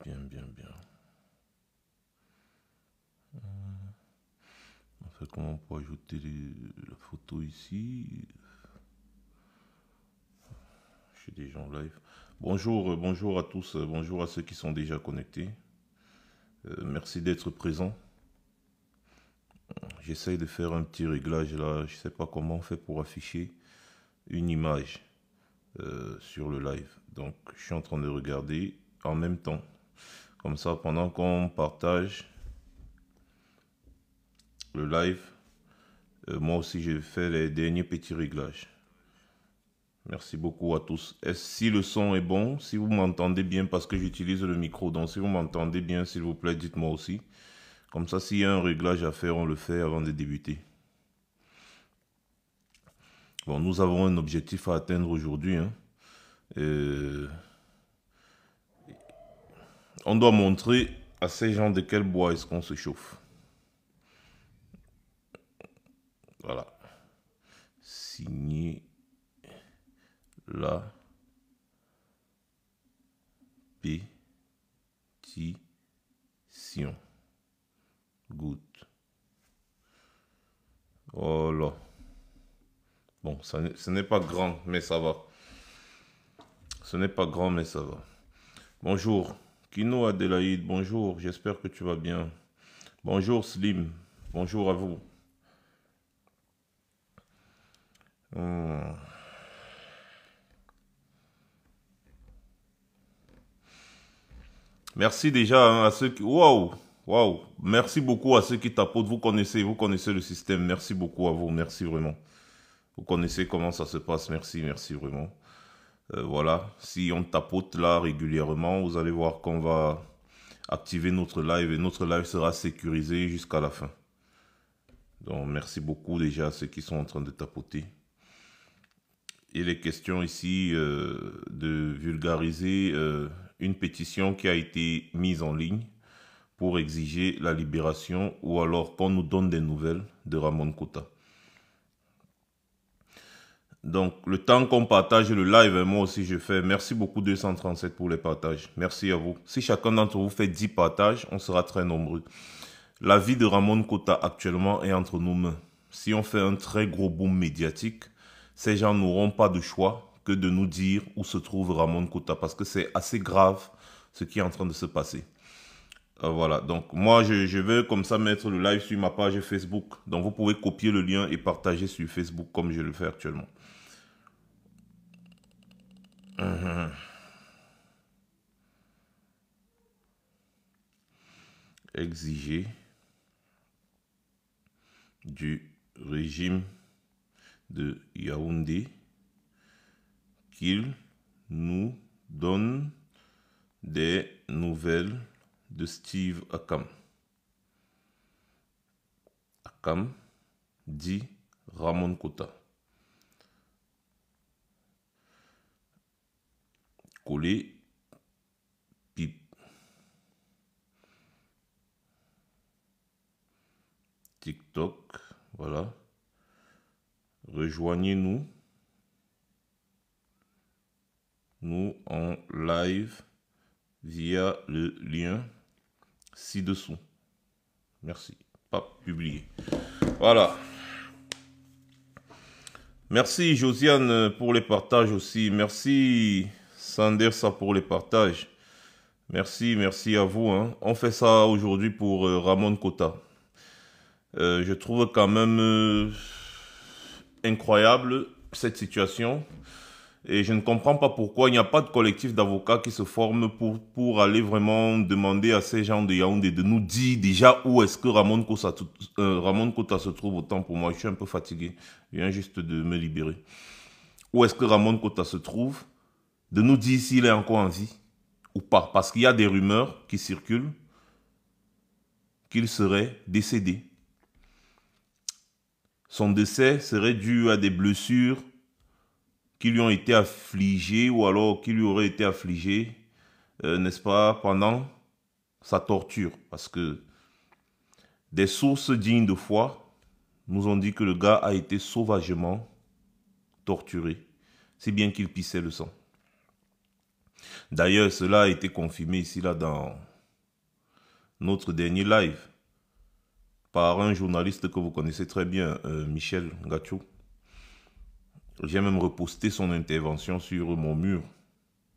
Bien, bien, bien. En fait, comment on peut ajouter la photo ici? Je suis déjà en live. Bonjour, bonjour à tous, bonjour à ceux qui sont déjà connectés. Merci d'être présents. J'essaye de faire un petit réglage là. Je ne sais pas comment on fait pour afficher une image sur le live. Donc, je suis en train de regarder en même temps. Comme ça, pendant qu'on partage le live, moi aussi, je fais les derniers petits réglages. Merci beaucoup à tous. Si le son est bon, si vous m'entendez bien parce que j'utilise le micro, donc si vous m'entendez bien, s'il vous plaît, dites-moi aussi. Comme ça, s'il y a un réglage à faire, on le fait avant de débuter. Bon, nous avons un objectif à atteindre aujourd'hui. On doit montrer à ces gens de quel bois est-ce qu'on se chauffe. Voilà. Signer la pétition. Good. Voilà. Bon, ce n'est pas grand, mais ça va. Ce n'est pas grand, mais ça va. Bonjour. Kino Adélaïde, bonjour. J'espère que tu vas bien. Bonjour Slim. Bonjour à vous. Merci déjà hein, à ceux qui... Waouh! Waouh! Merci beaucoup à ceux qui tapotent. Vous connaissez le système. Merci beaucoup à vous. Merci vraiment. Vous connaissez comment ça se passe. Merci, merci vraiment. Voilà. Si on tapote là régulièrement, vous allez voir qu'on va activer notre live et notre live sera sécurisé jusqu'à la fin. Donc, merci beaucoup déjà à ceux qui sont en train de tapoter. Il est question ici de vulgariser une pétition qui a été mise en ligne pour exiger la libération ou alors qu'on nous donne des nouvelles de Ramon Kota. Donc, le temps qu'on partage le live, moi aussi je fais. Merci beaucoup 237 pour les partages. Merci à vous. Si chacun d'entre vous fait 10 partages, on sera très nombreux. La vie de Ramon Kota actuellement est entre nos mains. Si on fait un très gros boom médiatique, ces gens n'auront pas de choix que de nous dire où se trouve Ramon Kota parce que c'est assez grave ce qui est en train de se passer. Voilà, donc moi je vais comme ça mettre le live sur ma page Facebook. Donc vous pouvez copier le lien et partager sur Facebook comme je le fais actuellement. Exiger du régime de Yaoundé qu'il nous donne des nouvelles de Steve Akam. Akam dit Ramon Kota. Coller, pipe. TikTok, voilà. Rejoignez-nous. Nous en live via le lien ci-dessous. Merci. Pas publié. Voilà. Merci Josiane pour les partages aussi. Merci Sandersa pour les partages. Merci, merci à vous. Hein. On fait ça aujourd'hui pour Ramon Kota. Je trouve quand même incroyable cette situation. Et je ne comprends pas pourquoi il n'y a pas de collectif d'avocats qui se forme pour aller vraiment demander à ces gens de Yaoundé de nous dire déjà où est-ce que Ramon Kota se trouve. Autant pour moi, je suis un peu fatigué. Je viens juste de me libérer. Où est-ce que Ramon Kota se trouve? De nous dire s'il est encore en vie ou pas. Parce qu'il y a des rumeurs qui circulent qu'il serait décédé. Son décès serait dû à des blessures qui lui ont été affligées ou alors qui lui auraient été affligées, n'est-ce pas, pendant sa torture. Parce que des sources dignes de foi nous ont dit que le gars a été sauvagement torturé, si bien qu'il pissait le sang. D'ailleurs, cela a été confirmé ici, là, dans notre dernier live, par un journaliste que vous connaissez très bien, Michel Gachou. J'ai même reposté son intervention sur mon mur.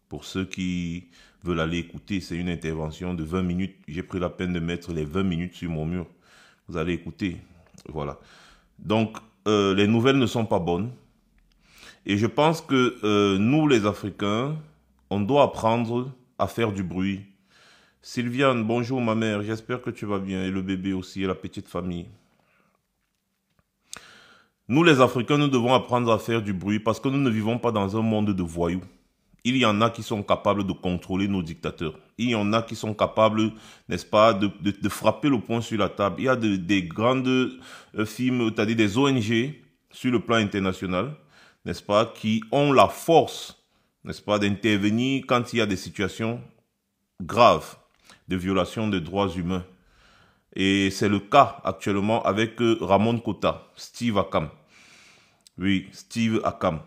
Pour ceux qui veulent aller écouter, c'est une intervention de 20 minutes. J'ai pris la peine de mettre les 20 minutes sur mon mur. Vous allez écouter. Voilà. Donc, les nouvelles ne sont pas bonnes. Et je pense que nous, les Africains, on doit apprendre à faire du bruit. Sylviane, bonjour ma mère, j'espère que tu vas bien. Et le bébé aussi, et la petite famille. Nous, les Africains, nous devons apprendre à faire du bruit parce que nous ne vivons pas dans un monde de voyous. Il y en a qui sont capables de contrôler nos dictateurs. Il y en a qui sont capables, n'est-ce pas, de frapper le poing sur la table. Il y a des grandes firmes, c'est-à-dire des ONG sur le plan international, n'est-ce pas, qui ont la force, n'est-ce pas, d'intervenir quand il y a des situations graves de violation des droits humains. Et c'est le cas actuellement avec Ramon Kota, Steve Akam. Oui, Steve Akam.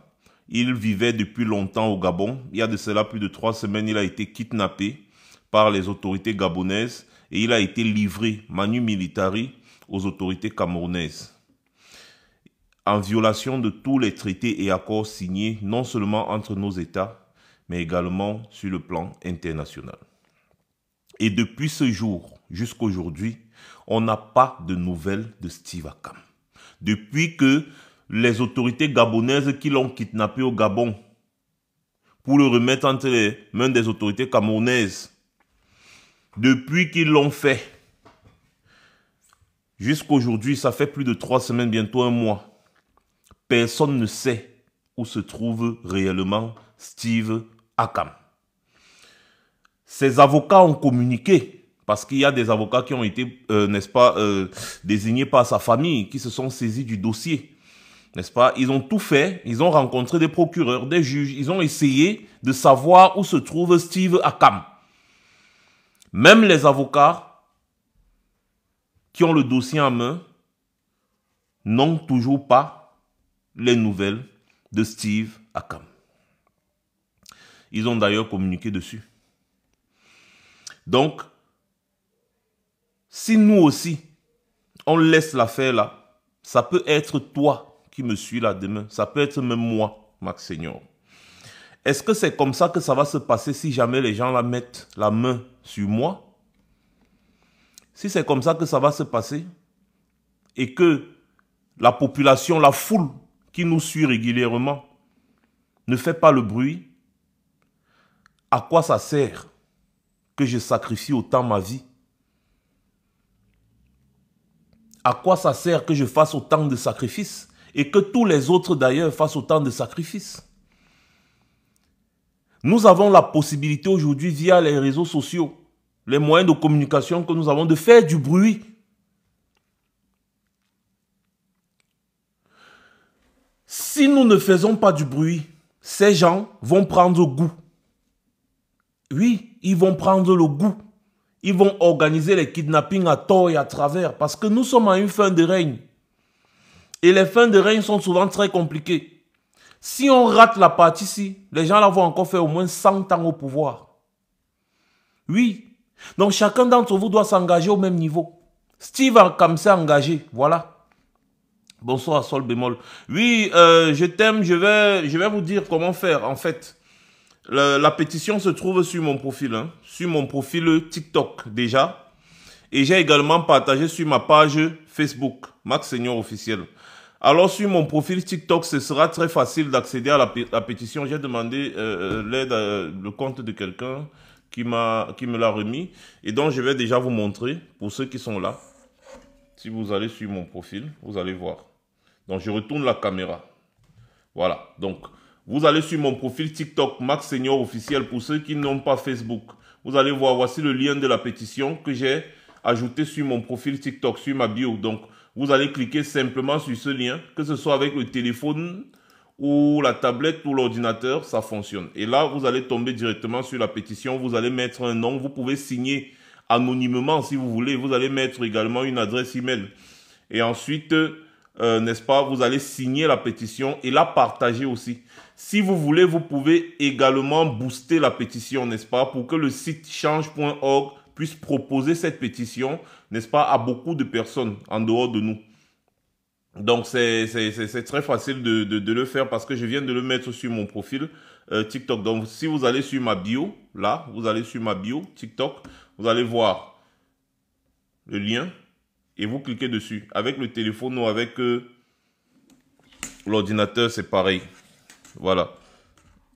Il vivait depuis longtemps au Gabon. Il y a de cela plus de 3 semaines, il a été kidnappé par les autorités gabonaises et il a été livré, manu militari, aux autorités camerounaises. En violation de tous les traités et accords signés, non seulement entre nos États, mais également sur le plan international. Et depuis ce jour jusqu'à aujourd'hui, on n'a pas de nouvelles de Steve Akam. Depuis que les autorités gabonaises qui l'ont kidnappé au Gabon pour le remettre entre les mains des autorités camerounaises, depuis qu'ils l'ont fait, jusqu'à aujourd'hui, ça fait plus de 3 semaines, bientôt 1 mois, personne ne sait où se trouve réellement Steve Akam. Ses avocats ont communiqué, parce qu'il y a des avocats qui ont été, n'est-ce pas, désignés par sa famille, qui se sont saisis du dossier. N'est-ce pas? Ils ont tout fait, ils ont rencontré des procureurs, des juges, ils ont essayé de savoir où se trouve Steve Akam. Même les avocats qui ont le dossier en main n'ont toujours pas les nouvelles de Steve Akam. Ils ont d'ailleurs communiqué dessus. Donc, si nous aussi, on laisse l'affaire là, ça peut être toi qui me suis là demain. Ça peut être même moi, Max Senior. Est-ce que c'est comme ça que ça va se passer si jamais les gens là mettent la main sur moi? Si c'est comme ça que ça va se passer et que la population, la foule qui nous suit régulièrement ne fait pas le bruit, à quoi ça sert que je sacrifie autant ma vie? À quoi ça sert que je fasse autant de sacrifices et que tous les autres d'ailleurs fassent autant de sacrifices? Nous avons la possibilité aujourd'hui via les réseaux sociaux, les moyens de communication que nous avons de faire du bruit. Si nous ne faisons pas du bruit, ces gens vont prendre goût. Oui, ils vont prendre le goût. Ils vont organiser les kidnappings à tort et à travers parce que nous sommes à une fin de règne. Et les fins de règne sont souvent très compliquées. Si on rate la partie-ci, les gens là vont encore faire au moins 100 ans au pouvoir. Oui. Donc chacun d'entre vous doit s'engager au même niveau. Steve Akam s'est engagé. Voilà. Bonsoir, sol bémol. Oui, je t'aime. Je vais vous dire comment faire en fait. La pétition se trouve sur mon profil, hein, sur mon profil TikTok déjà. Et j'ai également partagé sur ma page Facebook, Max Senior officiel. Alors sur mon profil TikTok, ce sera très facile d'accéder à la pétition. J'ai demandé l'aide, le compte de quelqu'un qui me l'a remis. Et donc je vais déjà vous montrer, pour ceux qui sont là. Si vous allez sur mon profil, vous allez voir. Donc je retourne la caméra. Voilà, donc... Vous allez sur mon profil TikTok, Max Senior officiel, pour ceux qui n'ont pas Facebook. Vous allez voir, voici le lien de la pétition que j'ai ajouté sur mon profil TikTok, sur ma bio. Donc, vous allez cliquer simplement sur ce lien, que ce soit avec le téléphone ou la tablette ou l'ordinateur, ça fonctionne. Et là, vous allez tomber directement sur la pétition, vous allez mettre un nom, vous pouvez signer anonymement si vous voulez. Vous allez mettre également une adresse email. Et ensuite... n'est-ce pas, vous allez signer la pétition et la partager aussi. Si vous voulez, vous pouvez également booster la pétition, n'est-ce pas, pour que le site change.org puisse proposer cette pétition, n'est-ce pas, à beaucoup de personnes en dehors de nous. Donc, c'est très facile de le faire parce que je viens de le mettre sur mon profil TikTok. Donc, si vous allez sur ma bio, là, vous allez sur ma bio TikTok, vous allez voir le lien et vous cliquez dessus. Avec le téléphone ou avec l'ordinateur, c'est pareil. Voilà.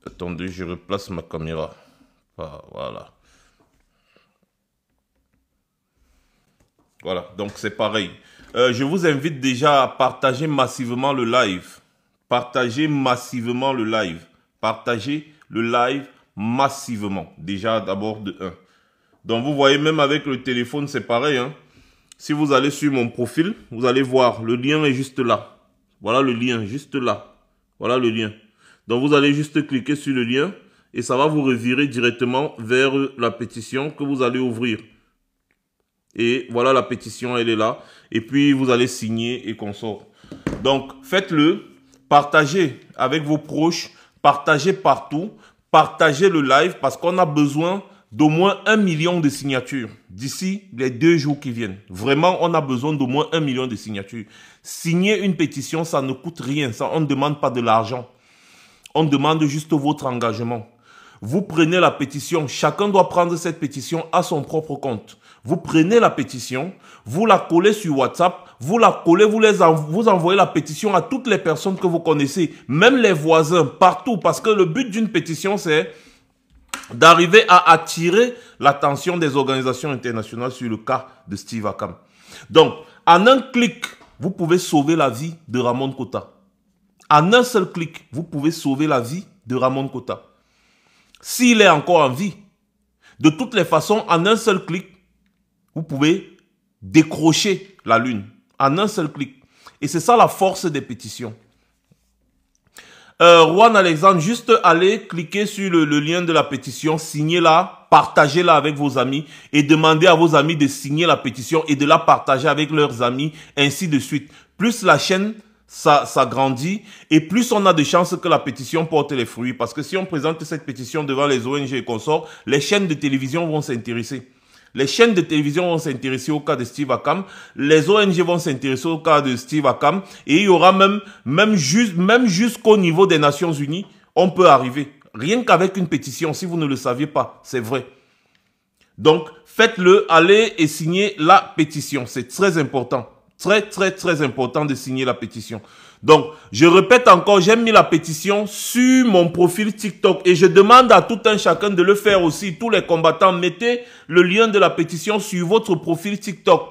Attendez, je replace ma caméra. Voilà. Voilà, donc c'est pareil. Je vous invite déjà à partager massivement le live. Partagez massivement le live. Partagez le live massivement. Déjà, d'abord de 1. Donc, vous voyez, même avec le téléphone, c'est pareil. Hein. Si vous allez sur mon profil, vous allez voir, le lien est juste là. Voilà le lien, juste là. Voilà le lien. Donc, vous allez juste cliquer sur le lien et ça va vous revirer directement vers la pétition que vous allez ouvrir. Et voilà la pétition, elle est là. Et puis, vous allez signer et qu'on sort. Donc, faites-le. Partagez avec vos proches. Partagez partout. Partagez le live parce qu'on a besoin d'au moins 1 million de signatures d'ici les 2 jours qui viennent. Vraiment, on a besoin d'au moins 1 million de signatures. Signer une pétition, ça ne coûte rien. Ça, on ne demande pas de l'argent. On demande juste votre engagement. Vous prenez la pétition. Chacun doit prendre cette pétition à son propre compte. Vous prenez la pétition, vous la collez sur WhatsApp, vous la collez, vous envoyez la pétition à toutes les personnes que vous connaissez, même les voisins, partout. Parce que le but d'une pétition, c'est d'arriver à attirer l'attention des organisations internationales sur le cas de Steve Akam. Donc, en un clic, vous pouvez sauver la vie de Ramon Kota. En un seul clic, vous pouvez sauver la vie de Ramon Kota. S'il est encore en vie, de toutes les façons, en un seul clic, vous pouvez décrocher la lune en un seul clic. Et c'est ça la force des pétitions. Juan Alexandre, juste allez cliquer sur le lien de la pétition, signez-la, partagez-la avec vos amis et demandez à vos amis de signer la pétition et de la partager avec leurs amis, ainsi de suite. Plus la chaîne ça grandit et plus on a de chances que la pétition porte les fruits. Parce que si on présente cette pétition devant les ONG et consorts, les chaînes de télévision vont s'intéresser. Les chaînes de télévision vont s'intéresser au cas de Steve Akam. Les ONG vont s'intéresser au cas de Steve Akam. Et il y aura même jusqu'au niveau des Nations Unies, on peut arriver. Rien qu'avec une pétition, si vous ne le saviez pas, c'est vrai. Donc, faites-le, allez et signez la pétition. C'est très important. Très important de signer la pétition. Donc, je répète encore, j'ai mis la pétition sur mon profil TikTok et je demande à tout un chacun de le faire aussi. Tous les combattants, mettez le lien de la pétition sur votre profil TikTok.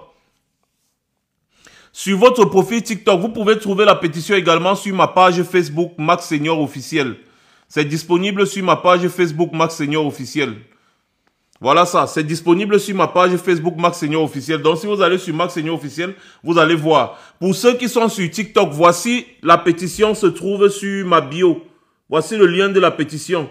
Sur votre profil TikTok, vous pouvez trouver la pétition également sur ma page Facebook Max Senior Officiel. C'est disponible sur ma page Facebook Max Senior Officiel. Voilà ça, c'est disponible sur ma page Facebook Max Senior Officiel. Donc si vous allez sur Max Senior Officiel, vous allez voir. Pour ceux qui sont sur TikTok, voici la pétition se trouve sur ma bio. Voici le lien de la pétition.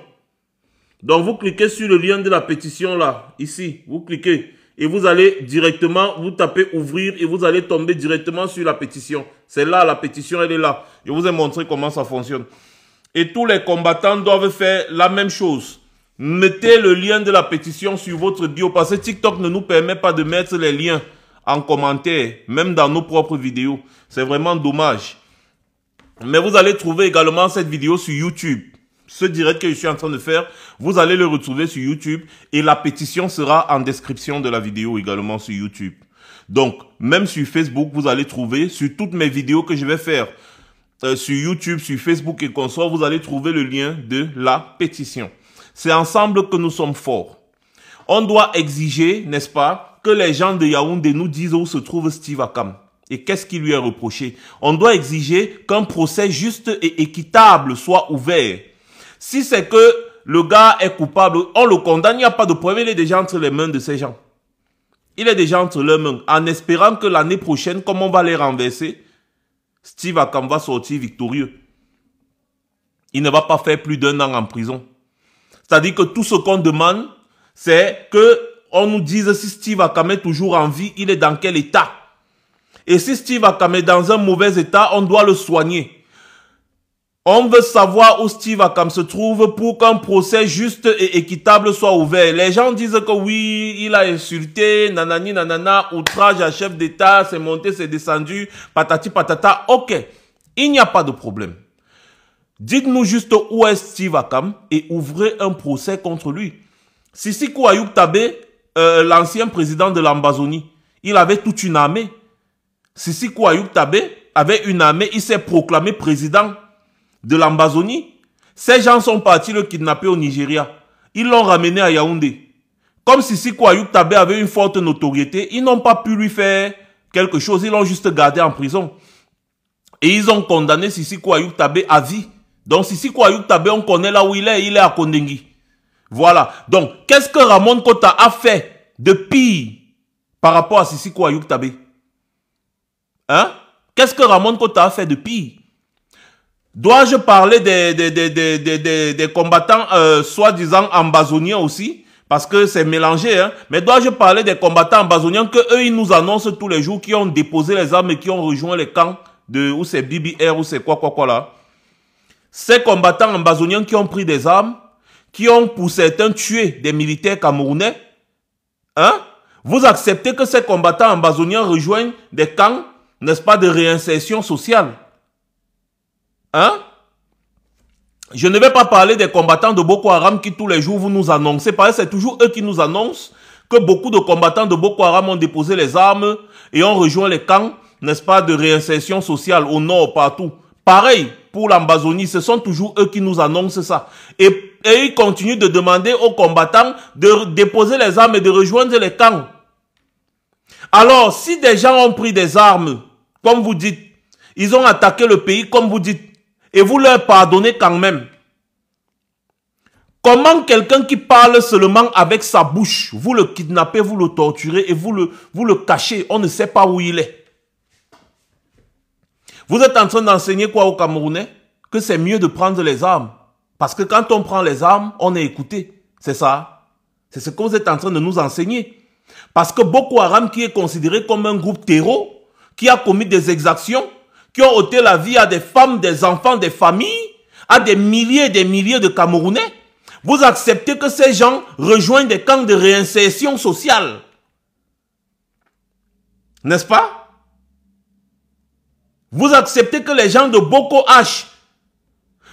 Donc vous cliquez sur le lien de la pétition là, ici, vous cliquez. Et vous allez directement, vous tapez ouvrir et vous allez tomber directement sur la pétition. C'est là, la pétition, elle est là. Je vous ai montré comment ça fonctionne. Et tous les combattants doivent faire la même chose. Mettez le lien de la pétition sur votre bio parce que TikTok ne nous permet pas de mettre les liens en commentaire, même dans nos propres vidéos. C'est vraiment dommage. Mais vous allez trouver également cette vidéo sur YouTube. Ce direct que je suis en train de faire, vous allez le retrouver sur YouTube et la pétition sera en description de la vidéo également sur YouTube. Donc, même sur Facebook, vous allez trouver sur toutes mes vidéos que je vais faire sur YouTube, sur Facebook et consorts, vous allez trouver le lien de la pétition. C'est ensemble que nous sommes forts. On doit exiger, n'est-ce pas, que les gens de Yaoundé nous disent où se trouve Steve Akam. Et qu'est-ce qui lui est reproché? On doit exiger qu'un procès juste et équitable soit ouvert. Si c'est que le gars est coupable, on le condamne, il n'y a pas de problème, il est déjà entre les mains de ces gens. Il est déjà entre leurs mains, en espérant que l'année prochaine, comme on va les renverser, Steve Akam va sortir victorieux. Il ne va pas faire plus d'1 an en prison. C'est-à-dire que tout ce qu'on demande, c'est qu'on nous dise si Steve Akam est toujours en vie, il est dans quel état. Et si Steve Akam est dans un mauvais état, on doit le soigner. On veut savoir où Steve Akam se trouve pour qu'un procès juste et équitable soit ouvert. Les gens disent que oui, il a insulté, nanani, nanana, outrage à chef d'État, c'est monté, c'est descendu, patati patata. Ok, il n'y a pas de problème. Dites-nous juste où est Steve Akam et ouvrez un procès contre lui. Sissi Ayuk Tabé, l'ancien président de l'Ambazonie, il avait toute une armée. Sissi Ayuk Tabé avait une armée, il s'est proclamé président de l'Ambazonie. Ces gens sont partis le kidnapper au Nigeria. Ils l'ont ramené à Yaoundé. Comme Sissi Ayuk Tabé avait une forte notoriété, ils n'ont pas pu lui faire quelque chose. Ils l'ont juste gardé en prison. Et ils ont condamné Sissi Ayuk Tabé à vie. Donc Sissi Ayuk Tabé, on connaît là où il est à Kondengi. Voilà. Donc, qu'est-ce que Ramon Kota a fait de pire par rapport à Sissi Ayuk Tabé? Hein? Qu'est-ce que Ramon Kota a fait de pire? Dois-je parler des combattants soi-disant ambazoniens aussi? Parce que c'est mélangé, hein? Mais dois-je parler des combattants ambazoniens que eux ils nous annoncent tous les jours, qui ont déposé les armes et qui ont rejoint les camps de, ou c'est BBR, ou c'est quoi là? Ces combattants ambazoniens qui ont pris des armes, qui ont pour certains tué des militaires camerounais, hein? Vous acceptez que ces combattants ambazoniens rejoignent des camps, n'est-ce pas, de réinsertion sociale? Hein? Je ne vais pas parler des combattants de Boko Haram qui tous les jours vous nous annoncez, parce que c'est toujours eux qui nous annoncent que beaucoup de combattants de Boko Haram ont déposé les armes et ont rejoint les camps, n'est-ce pas, de réinsertion sociale au nord, partout. Pareil pour l'Ambazonie, ce sont toujours eux qui nous annoncent ça. Et ils continuent de demander aux combattants de déposer les armes et de rejoindre les camps. Alors, si des gens ont pris des armes, comme vous dites, ils ont attaqué le pays, comme vous dites, et vous leur pardonnez quand même. Comment quelqu'un qui parle seulement avec sa bouche, vous le kidnappez, vous le torturez et vous le cachez, on ne sait pas où il est. Vous êtes en train d'enseigner quoi aux Camerounais? Que c'est mieux de prendre les armes. Parce que quand on prend les armes, on est écouté. C'est ça. C'est ce que vous êtes en train de nous enseigner. Parce que Boko Haram, qui est considéré comme un groupe terreau, qui a commis des exactions, qui ont ôté la vie à des femmes, des enfants, des familles, à des milliers et des milliers de Camerounais, vous acceptez que ces gens rejoignent des camps de réinsertion sociale. N'est-ce pas? Vous acceptez que les gens de Boko H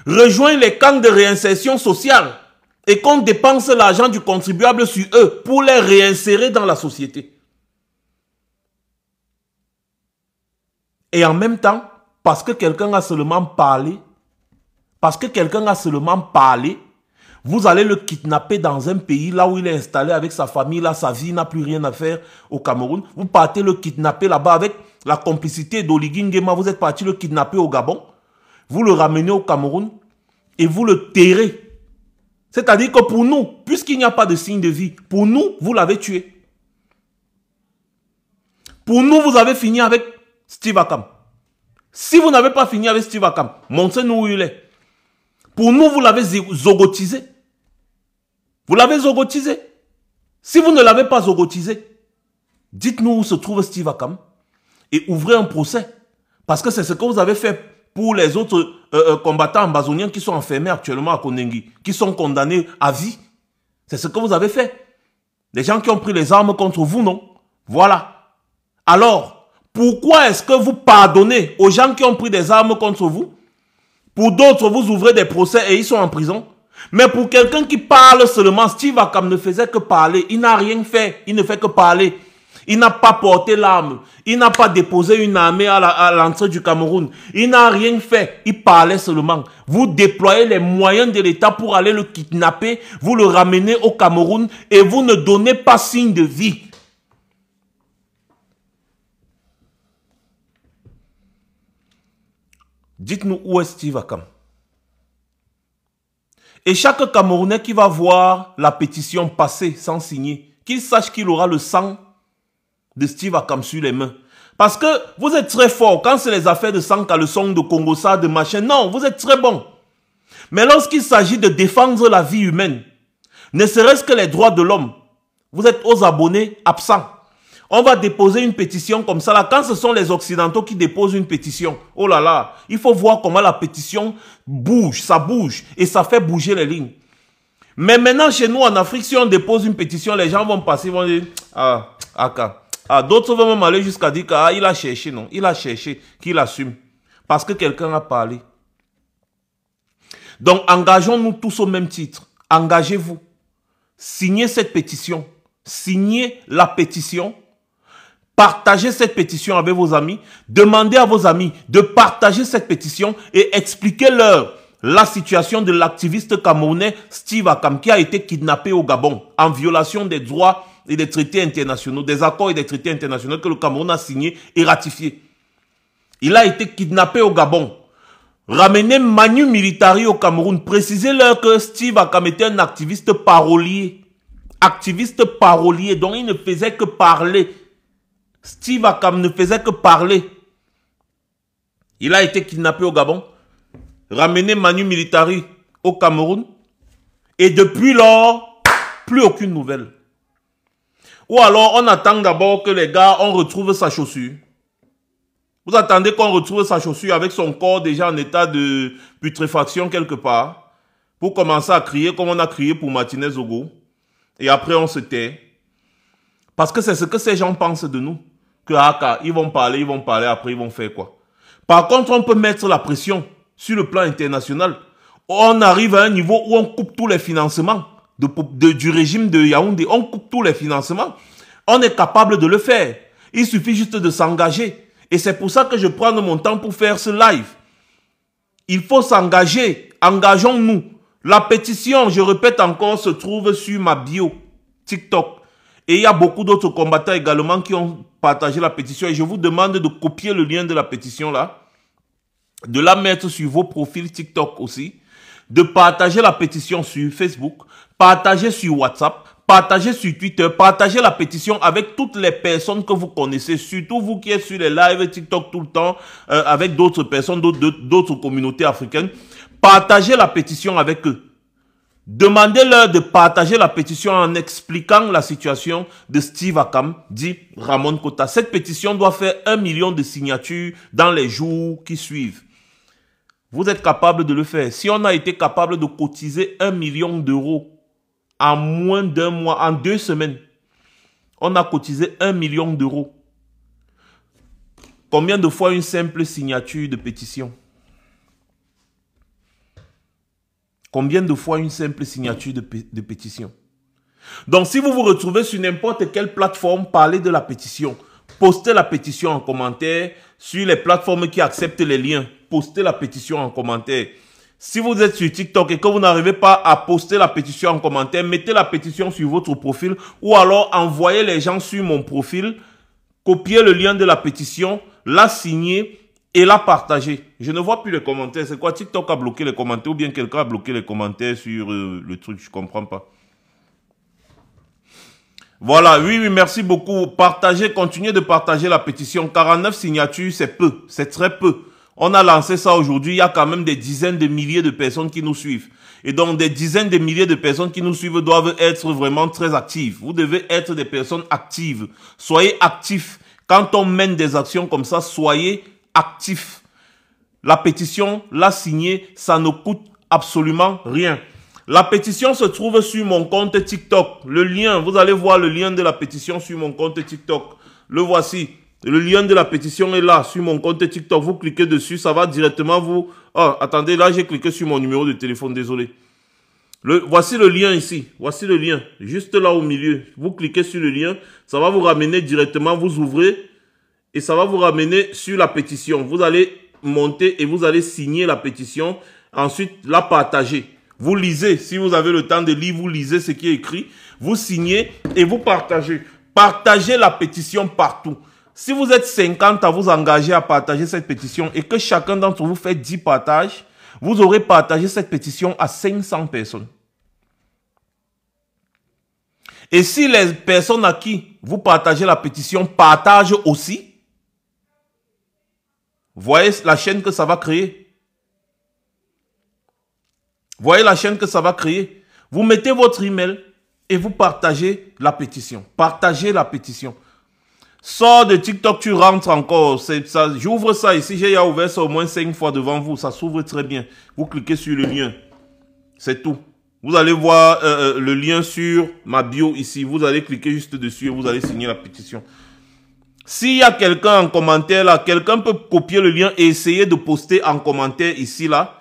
rejoignent les camps de réinsertion sociale et qu'on dépense l'argent du contribuable sur eux pour les réinsérer dans la société. Et en même temps, parce que quelqu'un a seulement parlé, vous allez le kidnapper dans un pays là où il est installé avec sa famille, là sa vie n'a plus rien à faire au Cameroun. Vous partez le kidnapper là-bas avec la complicité d'Oligui Nguema, vous êtes parti le kidnapper au Gabon, vous le ramenez au Cameroun et vous le terrez. C'est-à-dire que pour nous, puisqu'il n'y a pas de signe de vie, pour nous, vous l'avez tué. Pour nous, vous avez fini avec Steve Akam. Si vous n'avez pas fini avec Steve Akam, montrez-nous où il est. Pour nous, vous l'avez zogotisé. Vous l'avez zogotisé. Si vous ne l'avez pas zogotisé, dites-nous où se trouve Steve Akam et ouvrez un procès. Parce que c'est ce que vous avez fait pour les autres combattants ambazoniens qui sont enfermés actuellement à Kondengi, qui sont condamnés à vie. C'est ce que vous avez fait. Les gens qui ont pris les armes contre vous, non? Voilà. Alors, pourquoi est-ce que vous pardonnez aux gens qui ont pris des armes contre vous? Pour d'autres, vous ouvrez des procès et ils sont en prison. Mais pour quelqu'un qui parle seulement, Steve Akam ne faisait que parler. Il n'a rien fait. Il ne fait que parler. Il n'a pas porté l'arme. Il n'a pas déposé une armée à l'entrée du Cameroun. Il n'a rien fait. Il parlait seulement. Vous déployez les moyens de l'État pour aller le kidnapper. Vous le ramenez au Cameroun et vous ne donnez pas signe de vie. Dites-nous où est Steve Akam. Et chaque Camerounais qui va voir la pétition passer sans signer, qu'il sache qu'il aura le sang de Steve Akam sur les mains. Parce que vous êtes très fort quand c'est les affaires de sang caleçon, de Congossa, de machin. Non, vous êtes très bon. Mais lorsqu'il s'agit de défendre la vie humaine, ne serait-ce que les droits de l'homme, vous êtes aux abonnés absents. On va déposer une pétition comme ça. Là, quand ce sont les Occidentaux qui déposent une pétition, oh là là, il faut voir comment la pétition bouge et ça fait bouger les lignes. Mais maintenant, chez nous, en Afrique, si on dépose une pétition, les gens vont passer, ils vont dire, d'autres vont même aller jusqu'à dire qu'il a cherché, non, il a cherché, qu'il assume. Parce que quelqu'un a parlé. Donc, engageons-nous tous au même titre. Engagez-vous. Signez cette pétition. Signez la pétition. Partagez cette pétition avec vos amis. Demandez à vos amis de partager cette pétition et expliquez-leur la situation de l'activiste camerounais Steve Akam qui a été kidnappé au Gabon en violation des droits et des traités internationaux, des accords et des traités internationaux que le Cameroun a signés et ratifiés. Il a été kidnappé au Gabon. Ramenez Manu Militari au Cameroun. Précisez-leur que Steve Akam était un activiste parolier. Activiste parolier, donc il ne faisait que parler. Steve Akam ne faisait que parler. Il a été kidnappé au Gabon. Ramenez Manu Militari au Cameroun. Et depuis lors, plus aucune nouvelle. Ou alors, on attend d'abord que les gars, on retrouve sa chaussure. Vous attendez qu'on retrouve sa chaussure avec son corps déjà en état de putréfaction quelque part. Pour commencer à crier comme on a crié pour Martinez Ogo. Et après, on se tait. Parce que c'est ce que ces gens pensent de nous. Que ils vont parler, après ils vont faire quoi. Par contre, on peut mettre la pression sur le plan international. On arrive à un niveau où on coupe tous les financements du régime de Yaoundé. On coupe tous les financements. On est capable de le faire. Il suffit juste de s'engager. Et c'est pour ça que je prends mon temps pour faire ce live. Il faut s'engager. Engageons-nous. La pétition, je répète encore, se trouve sur ma bio TikTok. Et il y a beaucoup d'autres combattants également qui ont partagé la pétition. Et je vous demande de copier le lien de la pétition là. De la mettre sur vos profils TikTok aussi. De partager la pétition sur Facebook. Partager sur WhatsApp. Partager sur Twitter. Partager la pétition avec toutes les personnes que vous connaissez. Surtout vous qui êtes sur les lives TikTok tout le temps. Avec d'autres personnes, d'autres communautés africaines. Partagez la pétition avec eux. Demandez-leur de partager la pétition en expliquant la situation de Steve Akam, dit Ramon Kota. Cette pétition doit faire 1 million de signatures dans les jours qui suivent. Vous êtes capable de le faire. Si on a été capable de cotiser 1 million d'euros en moins d'un mois, en 2 semaines, on a cotisé 1 million d'euros. Combien de fois une simple signature de pétition? Combien de fois une simple signature de pétition? Donc, si vous vous retrouvez sur n'importe quelle plateforme, parlez de la pétition. Postez la pétition en commentaire. Sur les plateformes qui acceptent les liens, postez la pétition en commentaire. Si vous êtes sur TikTok et que vous n'arrivez pas à poster la pétition en commentaire, mettez la pétition sur votre profil ou alors envoyez les gens sur mon profil, copiez le lien de la pétition, la signez et la partager. Je ne vois plus les commentaires. C'est quoi? TikTok a bloqué les commentaires ou bien quelqu'un a bloqué les commentaires sur le truc? Je ne comprends pas. Voilà, oui, merci beaucoup. Partagez, continuez de partager la pétition. 49 signatures, c'est peu, c'est très peu. On a lancé ça aujourd'hui. Il y a quand même des dizaines de milliers de personnes qui nous suivent. Et donc, des dizaines de milliers de personnes qui nous suivent doivent être vraiment très actives. Vous devez être des personnes actives. Soyez actifs. Quand on mène des actions comme ça, soyez actifs. La pétition, la signer, ça ne coûte absolument rien. La pétition se trouve sur mon compte TikTok. Le lien, vous allez voir le lien de la pétition sur mon compte TikTok. Le voici. Le lien de la pétition est là, sur mon compte TikTok. Vous cliquez dessus, ça va directement vous... Oh, attendez, là j'ai cliqué sur mon numéro de téléphone, désolé. Voici le lien ici. Voici le lien, juste là au milieu. Vous cliquez sur le lien, ça va vous ramener directement, vous ouvrez et ça va vous ramener sur la pétition. Vous allez monter et vous allez signer la pétition. Ensuite, la partager. Vous lisez, si vous avez le temps de lire, vous lisez ce qui est écrit. Vous signez et vous partagez. Partagez la pétition partout. Si vous êtes 50 à vous engager à partager cette pétition et que chacun d'entre vous fait 10 partages, vous aurez partagé cette pétition à 500 personnes. Et si les personnes à qui vous partagez la pétition partagent aussi, voyez la chaîne que ça va créer. Voyez la chaîne que ça va créer. Vous mettez votre email et vous partagez la pétition. Partagez la pétition. Sors de TikTok, tu rentres encore. J'ouvre ça ici, j'ai déjà ouvert ça au moins 5 fois devant vous. Ça s'ouvre très bien. Vous cliquez sur le lien. C'est tout. Vous allez voir le lien sur ma bio ici. Vous allez cliquer juste dessus et vous allez signer la pétition. S'il y a quelqu'un en commentaire là, quelqu'un peut copier le lien et essayer de poster en commentaire ici là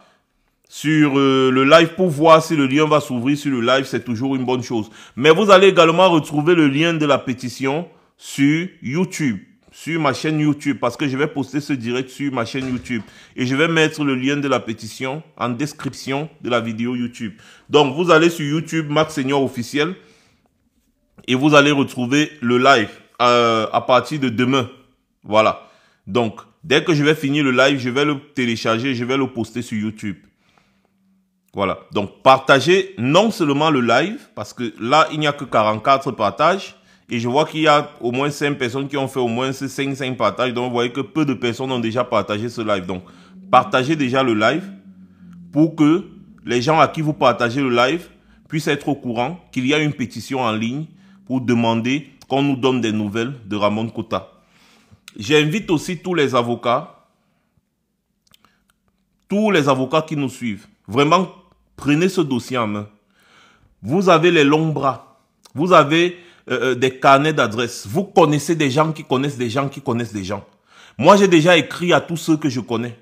sur le live pour voir si le lien va s'ouvrir sur le live. C'est toujours une bonne chose. Mais vous allez également retrouver le lien de la pétition sur YouTube, sur ma chaîne YouTube, parce que je vais poster ce direct sur ma chaîne YouTube. Et je vais mettre le lien de la pétition en description de la vidéo YouTube. Donc, vous allez sur YouTube, Max Senior officiel, et vous allez retrouver le live à partir de demain. Voilà. Donc, dès que je vais finir le live, je vais le télécharger, je vais le poster sur YouTube. Voilà. Donc, partagez non seulement le live, parce que là, il n'y a que 44 partages. Et je vois qu'il y a au moins 5 personnes qui ont fait au moins ces 5 partages. Donc, vous voyez que peu de personnes ont déjà partagé ce live. Donc, partagez déjà le live pour que les gens à qui vous partagez le live puissent être au courant qu'il y a une pétition en ligne pour demander qu'on nous donne des nouvelles de Ramon Kota. J'invite aussi tous les avocats qui nous suivent. Vraiment, prenez ce dossier en main. Vous avez les longs bras. Vous avez des carnets d'adresses. Vous connaissez des gens qui connaissent des gens qui connaissent des gens. Moi, j'ai déjà écrit à tous ceux que je connais.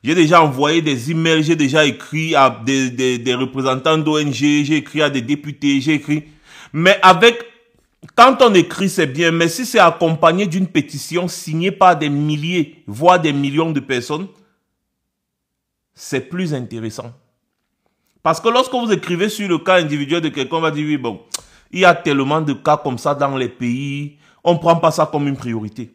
J'ai déjà envoyé des emails, j'ai déjà écrit à des représentants d'ONG, j'ai écrit à des députés, j'ai écrit. Mais quand on écrit, c'est bien, mais si c'est accompagné d'une pétition signée par des milliers, voire des millions de personnes, c'est plus intéressant. Parce que lorsque vous écrivez sur le cas individuel de quelqu'un, on va dire, oui, bon, il y a tellement de cas comme ça dans les pays, on ne prend pas ça comme une priorité.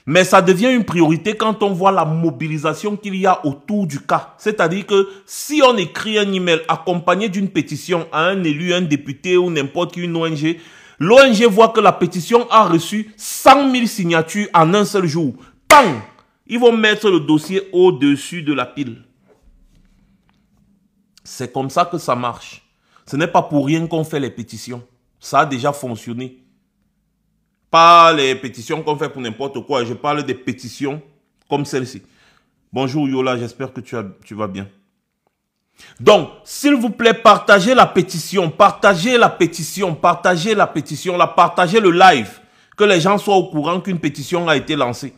Mais ça devient une priorité quand on voit la mobilisation qu'il y a autour du cas. C'est-à-dire que si on écrit un email accompagné d'une pétition à un élu, un député ou n'importe qui, une ONG, l'ONG voit que la pétition a reçu 100 000 signatures en un seul jour. Bang! Ils vont mettre le dossier au-dessus de la pile. C'est comme ça que ça marche. Ce n'est pas pour rien qu'on fait les pétitions. Ça a déjà fonctionné. Pas les pétitions qu'on fait pour n'importe quoi. Je parle des pétitions comme celle-ci. Bonjour Yola, j'espère que tu vas bien. Donc, s'il vous plaît, partagez la pétition, partagez la pétition, partagez la pétition, partagez le live. Que les gens soient au courant qu'une pétition a été lancée.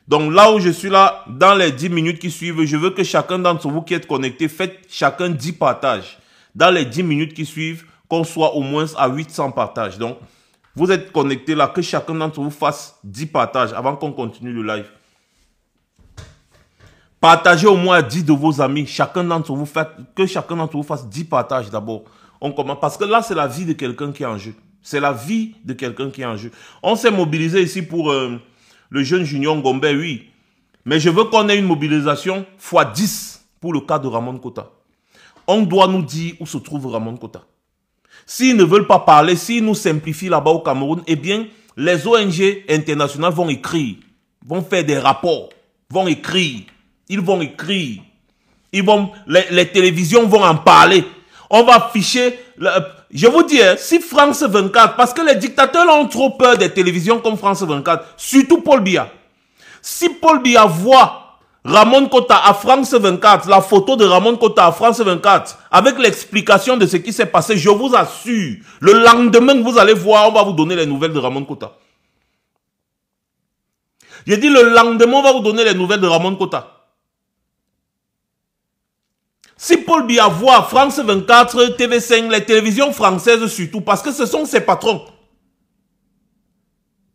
Donc là où je suis là, dans les 10 minutes qui suivent, je veux que chacun d'entre vous qui êtes connecté, faites chacun 10 partages. Dans les 10 minutes qui suivent, qu'on soit au moins à 800 partages. Donc, vous êtes connectés là, que chacun d'entre vous fasse 10 partages avant qu'on continue le live. Partagez au moins à 10 de vos amis. Que chacun d'entre vous fasse 10 partages d'abord. On commence. Parce que là, c'est la vie de quelqu'un qui est en jeu. C'est la vie de quelqu'un qui est en jeu. On s'est mobilisé ici pour le jeune Junior Ngombe, oui. Mais je veux qu'on ait une mobilisation x10 pour le cas de Ramon Kota. On doit nous dire où se trouve Ramon Kota. S'ils ne veulent pas parler, s'ils nous simplifient là-bas au Cameroun, eh bien, les ONG internationales vont écrire, vont faire des rapports, vont écrire, ils vont écrire, les télévisions vont en parler. On va afficher, je vous dis, hein, si France 24, parce que les dictateurs ont trop peur des télévisions comme France 24, surtout Paul Biya. Si Paul Biya voit Ramon Kota à France 24, la photo de Ramon Kota à France 24, avec l'explication de ce qui s'est passé, je vous assure, le lendemain que vous allez voir, on va vous donner les nouvelles de Ramon Kota. J'ai dit le lendemain, on va vous donner les nouvelles de Ramon Kota. Si Paul Biya voit France 24, TV5, les télévisions françaises surtout, parce que ce sont ses patrons,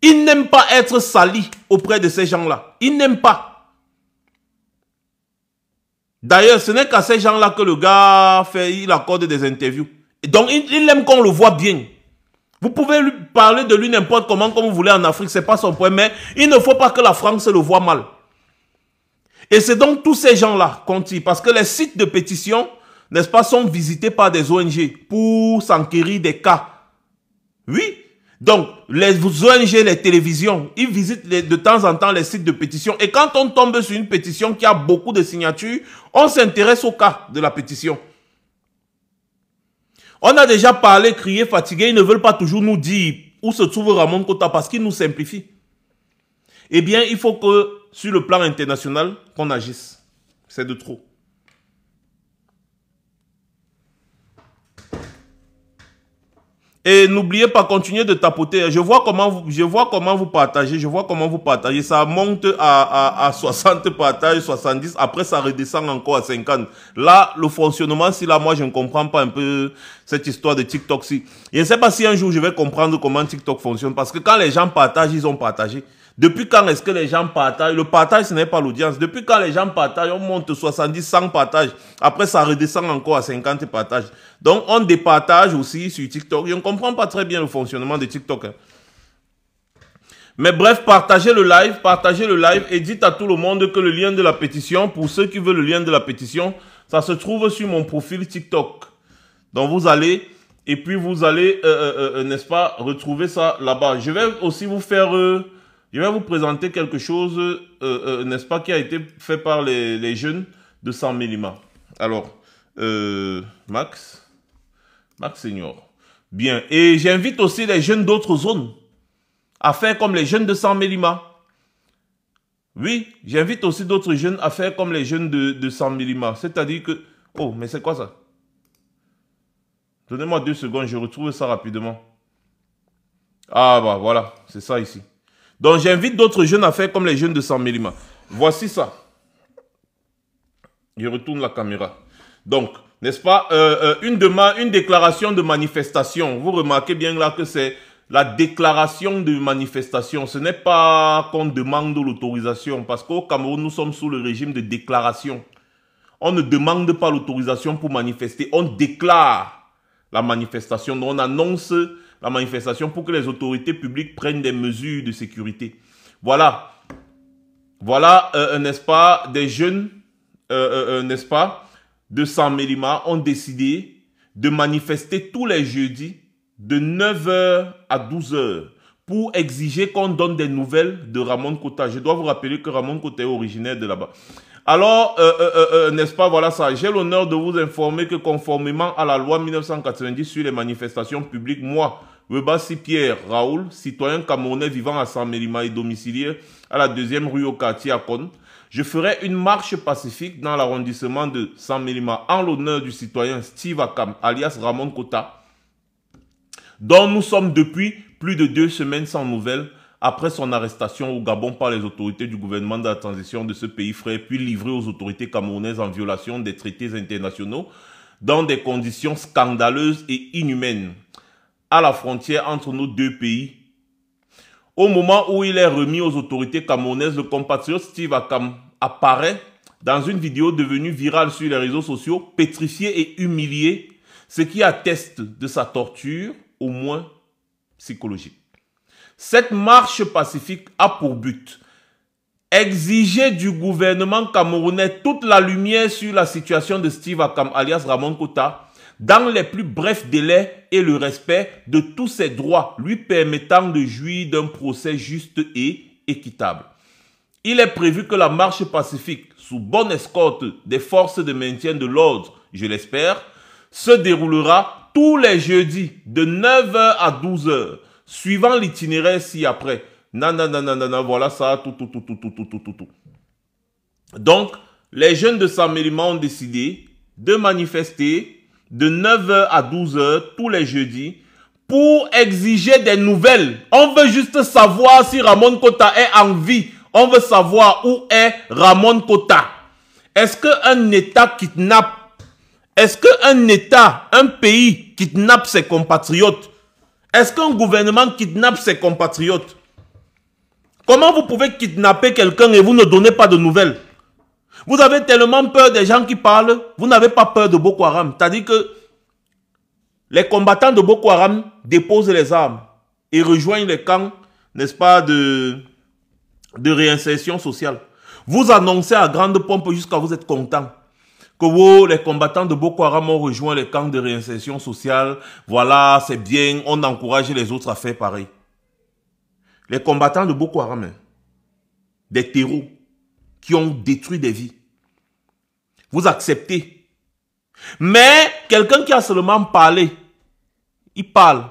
ils n'aiment pas être salis auprès de ces gens-là. Ils n'aiment pas. D'ailleurs, ce n'est qu'à ces gens-là que le gars il accorde des interviews. Et donc, il aime qu'on le voit bien. Vous pouvez lui parler de lui n'importe comment, comme vous voulez en Afrique, ce n'est pas son point, mais il ne faut pas que la France le voit mal. Et c'est donc tous ces gens-là qu'on tire, parce que les sites de pétition, n'est-ce pas, sont visités par des ONG pour s'enquérir des cas. Oui. Donc, les ONG, les télévisions, ils visitent de temps en temps les sites de pétition. Et quand on tombe sur une pétition qui a beaucoup de signatures, on s'intéresse au cas de la pétition. On a déjà parlé, crié, fatigué. Ils ne veulent pas toujours nous dire où se trouve Ramon Kota parce qu'ils nous simplifient. eh bien, il faut que, sur le plan international, qu'on agisse. C'est de trop. Et n'oubliez pas, continuez de tapoter. Je vois comment vous partagez. Ça monte à 60 partages, 70. Après, ça redescend encore à 50. Là, le fonctionnement, si là, moi, je ne comprends pas un peu cette histoire de TikTok. Si. Je ne sais pas si un jour, je vais comprendre comment TikTok fonctionne. Parce que quand les gens partagent, ils ont partagé. Depuis quand est-ce que les gens partagent? Le partage, ce n'est pas l'audience. Depuis quand les gens partagent, on monte 70, 100 partages. Après, ça redescend encore à 50 partages. Donc, on départage aussi sur TikTok. Je ne comprends pas très bien le fonctionnement de TikTok. Hein. Mais bref, partagez le live et dites à tout le monde que le lien de la pétition, pour ceux qui veulent le lien de la pétition, ça se trouve sur mon profil TikTok. Donc, vous allez, et puis vous allez, n'est-ce pas, retrouver ça là-bas. Je vais aussi vous faire... je vais vous présenter quelque chose, n'est-ce pas, qui a été fait par les jeunes de San Mélima. Alors, Max Senior. Bien. Et j'invite aussi les jeunes d'autres zones à faire comme les jeunes de San Mélima. Oui, j'invite aussi d'autres jeunes à faire comme les jeunes de San Mélima. C'est-à-dire que... Oh, mais c'est quoi ça? Donnez-moi 2 secondes, je retrouve ça rapidement. Ah, bah voilà, c'est ça ici. Donc, j'invite d'autres jeunes à faire comme les jeunes de San Mélima. Voici ça. Je retourne la caméra. Donc, n'est-ce pas, une déclaration de manifestation. Vous remarquez bien là que c'est la déclaration de manifestation. Ce n'est pas qu'on demande l'autorisation. Parce qu'au Cameroun, nous sommes sous le régime de déclaration. On ne demande pas l'autorisation pour manifester. On déclare la manifestation. Donc, on annonce la manifestation pour que les autorités publiques prennent des mesures de sécurité. Voilà. Voilà, n'est-ce pas, des jeunes, n'est-ce pas, de San Mélima ont décidé de manifester tous les jeudis de 9h à 12h pour exiger qu'on donne des nouvelles de Ramon Kota. Je dois vous rappeler que Ramon Kota est originaire de là-bas. Alors, n'est-ce pas, voilà ça. J'ai l'honneur de vous informer que conformément à la loi 1990 sur les manifestations publiques, moi, Webassi Pierre Raoul, citoyen camerounais vivant à San Mélima et domicilié à la 2e rue au quartier Akon, je ferai une marche pacifique dans l'arrondissement de San Mélima en l'honneur du citoyen Steve Akam, alias Ramon Kota, dont nous sommes depuis plus de 2 semaines sans nouvelles après son arrestation au Gabon par les autorités du gouvernement de la transition de ce pays frère, puis livré aux autorités camerounaises en violation des traités internationaux dans des conditions scandaleuses et inhumaines à la frontière entre nos 2 pays. Au moment où il est remis aux autorités camerounaises, le compatriote Steve Akam apparaît dans une vidéo devenue virale sur les réseaux sociaux, pétrifié et humilié, ce qui atteste de sa torture, au moins psychologique. Cette marche pacifique a pour but exiger du gouvernement camerounais toute la lumière sur la situation de Steve Akam, alias Ramon Kota, dans les plus brefs délais et le respect de tous ses droits, lui permettant de jouir d'un procès juste et équitable. Il est prévu que la marche pacifique, sous bonne escorte des forces de maintien de l'ordre, je l'espère, se déroulera tous les jeudis de 9h à 12h, suivant l'itinéraire ci-après. Voilà ça, tout. Donc, les jeunes de San Mélima ont décidé de manifester de 9h à 12h tous les jeudis pour exiger des nouvelles. On veut juste savoir si Ramon Kota est en vie. On veut savoir où est Ramon Kota. Est-ce qu'un État kidnappe? Est-ce qu'un État, un pays kidnappe ses compatriotes? Est-ce qu'un gouvernement kidnappe ses compatriotes? Comment vous pouvez kidnapper quelqu'un et vous ne donnez pas de nouvelles? Vous avez tellement peur des gens qui parlent, vous n'avez pas peur de Boko Haram. C'est-à-dire que les combattants de Boko Haram déposent les armes et rejoignent les camps, n'est-ce pas, de réinsertion sociale. Vous annoncez à grande pompe jusqu'à vous êtes content que les combattants de Boko Haram ont rejoint les camps de réinsertion sociale. Voilà, c'est bien, on encourage les autres à faire pareil. Les combattants de Boko Haram, des terreaux qui ont détruit des vies. Vous acceptez. Mais quelqu'un qui a seulement parlé, il parle.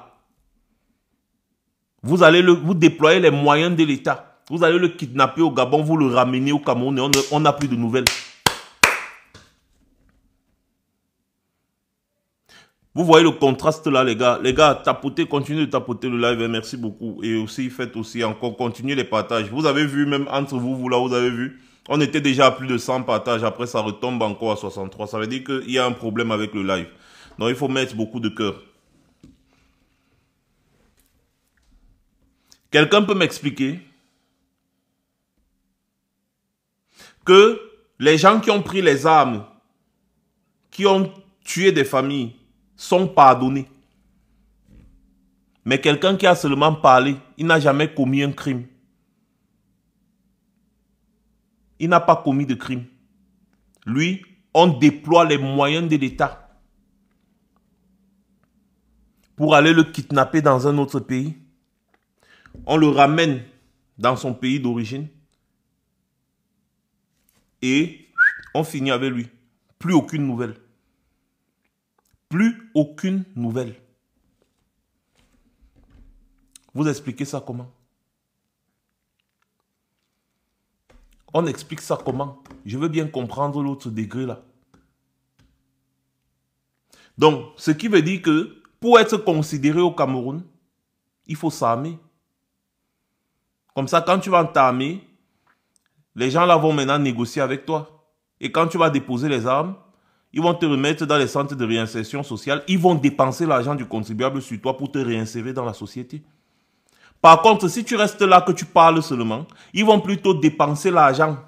Vous allez vous déployer les moyens de l'État. Vous allez le kidnapper au Gabon, vous le ramenez au Cameroun et on n'a plus de nouvelles. Vous voyez le contraste là, les gars. Les gars, tapotez, continuez de tapoter le live. Merci beaucoup. Et aussi, faites aussi encore, continuez les partages. Vous avez vu, même entre vous là, vous avez vu. On était déjà à plus de 100 partages. Après, ça retombe encore à 63. Ça veut dire qu'il y a un problème avec le live. Donc, il faut mettre beaucoup de cœur. Quelqu'un peut m'expliquer que les gens qui ont pris les armes, qui ont tué des familles, sont pardonnés. Mais quelqu'un qui a seulement parlé, il n'a jamais commis un crime. Il n'a pas commis de crime. Lui, on déploie les moyens de l'État pour aller le kidnapper dans un autre pays. On le ramène dans son pays d'origine et on finit avec lui. Plus aucune nouvelle. Plus aucune nouvelle. Vous expliquez ça comment? On explique ça comment? Je veux bien comprendre l'autre degré là. Donc, ce qui veut dire que pour être considéré au Cameroun, il faut s'armer. Comme ça, quand tu vas t'armer, les gens là vont maintenant négocier avec toi. Et quand tu vas déposer les armes, ils vont te remettre dans les centres de réinsertion sociale. Ils vont dépenser l'argent du contribuable sur toi pour te réinsérer dans la société. Par contre, si tu restes là, que tu parles seulement, ils vont plutôt dépenser l'argent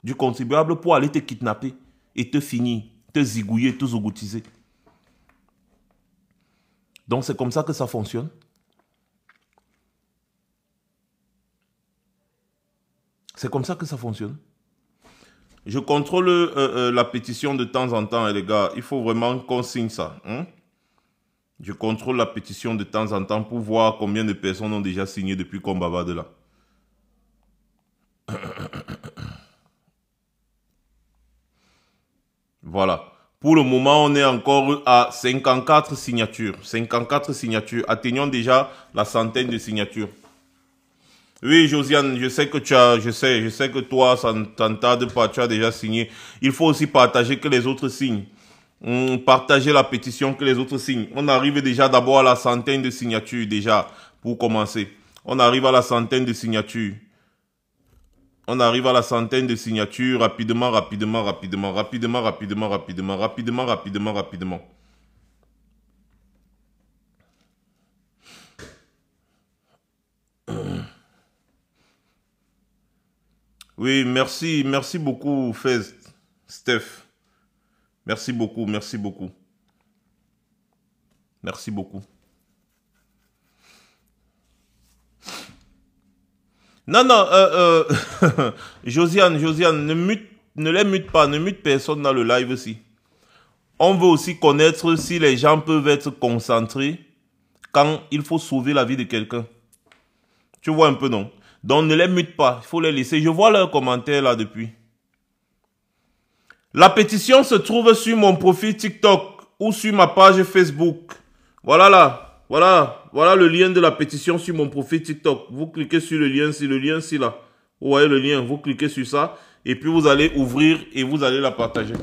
du contribuable pour aller te kidnapper et te finir, te zigouiller, te zogoutiser. Donc c'est comme ça que ça fonctionne. C'est comme ça que ça fonctionne. Je contrôle la pétition de temps en temps, les gars. Il faut vraiment qu'on signe ça. Hein? Je contrôle la pétition de temps en temps pour voir combien de personnes ont déjà signé depuis qu'on bavarde là. Voilà. Pour le moment, on est encore à 54 signatures. 54 signatures. Atteignons déjà la centaine de signatures. Oui, Josiane, je sais que je sais que toi, ça ne t'entarde pas, tu as déjà signé. Il faut aussi partager que les autres signent. Partager la pétition que les autres signent. On arrive déjà d'abord à la centaine de signatures déjà, pour commencer. On arrive à la centaine de signatures. On arrive à la centaine de signatures rapidement, rapidement, rapidement, rapidement, rapidement, rapidement, rapidement, rapidement, rapidement. Oui, merci, merci beaucoup, Fez, Steph. Merci beaucoup, merci beaucoup. Merci beaucoup. Non, non, Josiane, ne les mute pas, ne mute personne dans le live aussi. On veut aussi connaître si les gens peuvent être concentrés quand il faut sauver la vie de quelqu'un. Tu vois un peu, non? Donc ne les mute pas, il faut les laisser. Je vois leurs commentaires là depuis. La pétition se trouve sur mon profil TikTok ou sur ma page Facebook. Voilà là, voilà le lien de la pétition sur mon profil TikTok. Vous cliquez sur le lien ci là. Vous voyez le lien, vous cliquez sur ça et puis vous allez ouvrir et vous allez la partager.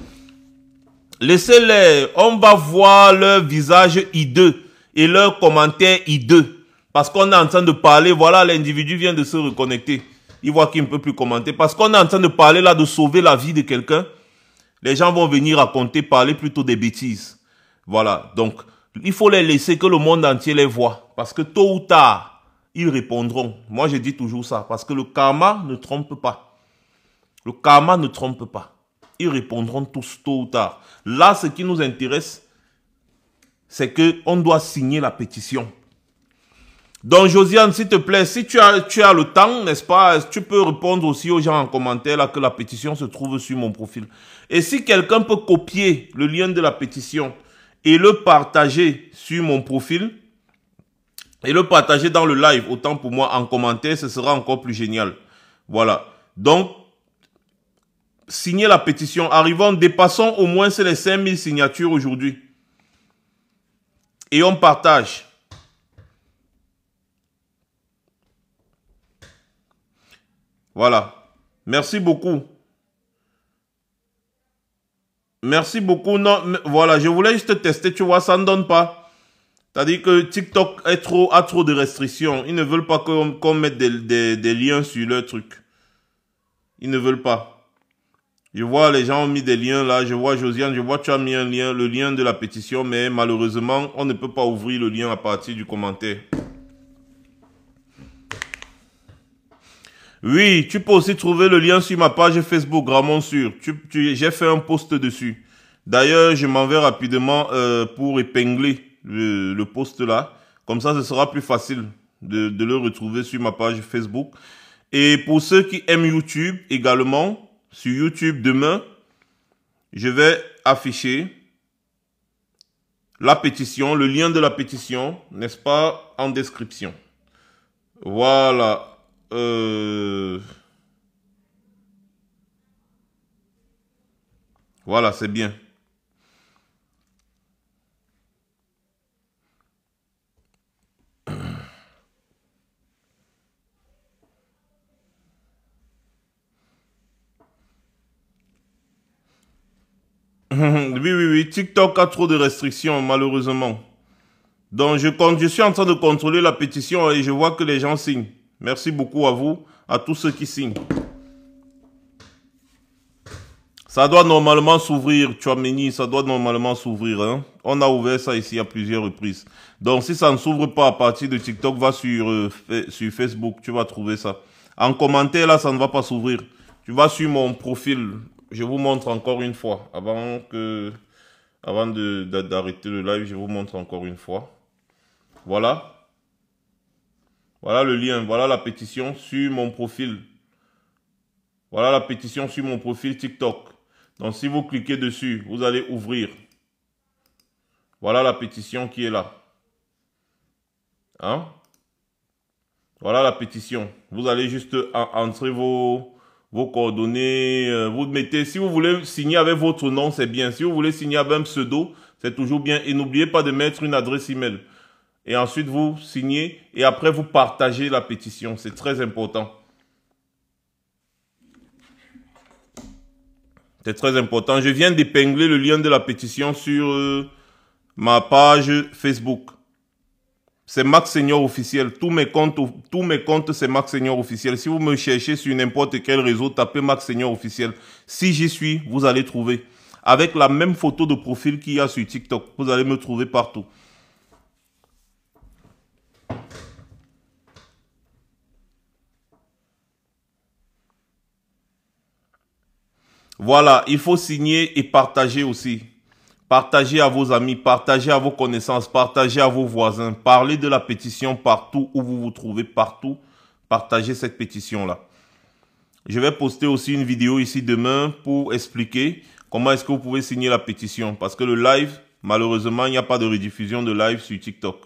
Laissez-les, on va voir leur visage hideux et leurs commentaires hideux. Parce qu'on est en train de parler, voilà, l'individu vient de se reconnecter. Il voit qu'il ne peut plus commenter. Parce qu'on est en train de parler là, de sauver la vie de quelqu'un. Les gens vont venir raconter, parler plutôt des bêtises. Voilà, donc il faut les laisser que le monde entier les voit. Parce que tôt ou tard, ils répondront. Moi, je dis toujours ça. Parce que le karma ne trompe pas. Le karma ne trompe pas. Ils répondront tous tôt ou tard. Là, ce qui nous intéresse, c'est qu'on doit signer la pétition. Donc, Josiane, s'il te plaît, si tu as le temps, n'est-ce pas, tu peux répondre aussi aux gens en commentaire là que la pétition se trouve sur mon profil. Et si quelqu'un peut copier le lien de la pétition et le partager sur mon profil, et le partager dans le live, autant pour moi en commentaire, ce sera encore plus génial. Voilà. Donc, signez la pétition. Arrivons, dépassons au moins les 5000 signatures aujourd'hui. Et on partage. Voilà. Merci beaucoup. Merci beaucoup. Non, voilà, je voulais juste tester, tu vois, ça ne donne pas. C'est-à-dire que TikTok a trop de restrictions. Ils ne veulent pas qu'on mette des liens sur leur truc. Ils ne veulent pas. Je vois, les gens ont mis des liens là. Je vois, Josiane, je vois, tu as mis un lien, le lien de la pétition, mais malheureusement, on ne peut pas ouvrir le lien à partir du commentaire. Oui, tu peux aussi trouver le lien sur ma page Facebook, Ramon Sûr. J'ai fait un post dessus. D'ailleurs, je m'en vais rapidement pour épingler le post là. Comme ça, ce sera plus facile de le retrouver sur ma page Facebook. Et pour ceux qui aiment YouTube également, sur YouTube demain, je vais afficher la pétition, le lien de la pétition, n'est-ce pas, en description. Voilà. Voilà, c'est bien. Oui. TikTok a trop de restrictions, malheureusement. Donc, je suis en train de contrôler la pétition et je vois que les gens signent. Merci beaucoup à vous, à tous ceux qui signent. Ça doit normalement s'ouvrir, Chouameni, ça doit normalement s'ouvrir. Hein. On a ouvert ça ici à plusieurs reprises. Donc, si ça ne s'ouvre pas à partir de TikTok, va sur Facebook, tu vas trouver ça. En commentaire, là, ça ne va pas s'ouvrir. Tu vas sur mon profil. Je vous montre encore une fois. Avant d'arrêter le live, je vous montre encore une fois. Voilà. Voilà le lien. Voilà la pétition sur mon profil. Voilà la pétition sur mon profil TikTok. Donc, si vous cliquez dessus, vous allez ouvrir. Voilà la pétition qui est là. Hein? Voilà la pétition. Vous allez juste entrer vos coordonnées. Vous mettez, si vous voulez signer avec votre nom, c'est bien. Si vous voulez signer avec un pseudo, c'est toujours bien. Et n'oubliez pas de mettre une adresse email. Et ensuite, vous signez et après, vous partagez la pétition. C'est très important. C'est très important. Je viens d'épingler le lien de la pétition sur ma page Facebook. C'est Max Senior officiel. Tous mes comptes, c'est Max Senior officiel. Si vous me cherchez sur n'importe quel réseau, tapez Max Senior officiel. Si j'y suis, vous allez trouver. Avec la même photo de profil qu'il y a sur TikTok. Vous allez me trouver partout. Voilà, il faut signer et partager aussi. Partagez à vos amis, partagez à vos connaissances, partagez à vos voisins. Parlez de la pétition partout où vous vous trouvez, partout. Partagez cette pétition-là. Je vais poster aussi une vidéo ici demain pour expliquer comment est-ce que vous pouvez signer la pétition. Parce que le live, malheureusement, il n'y a pas de rediffusion de live sur TikTok.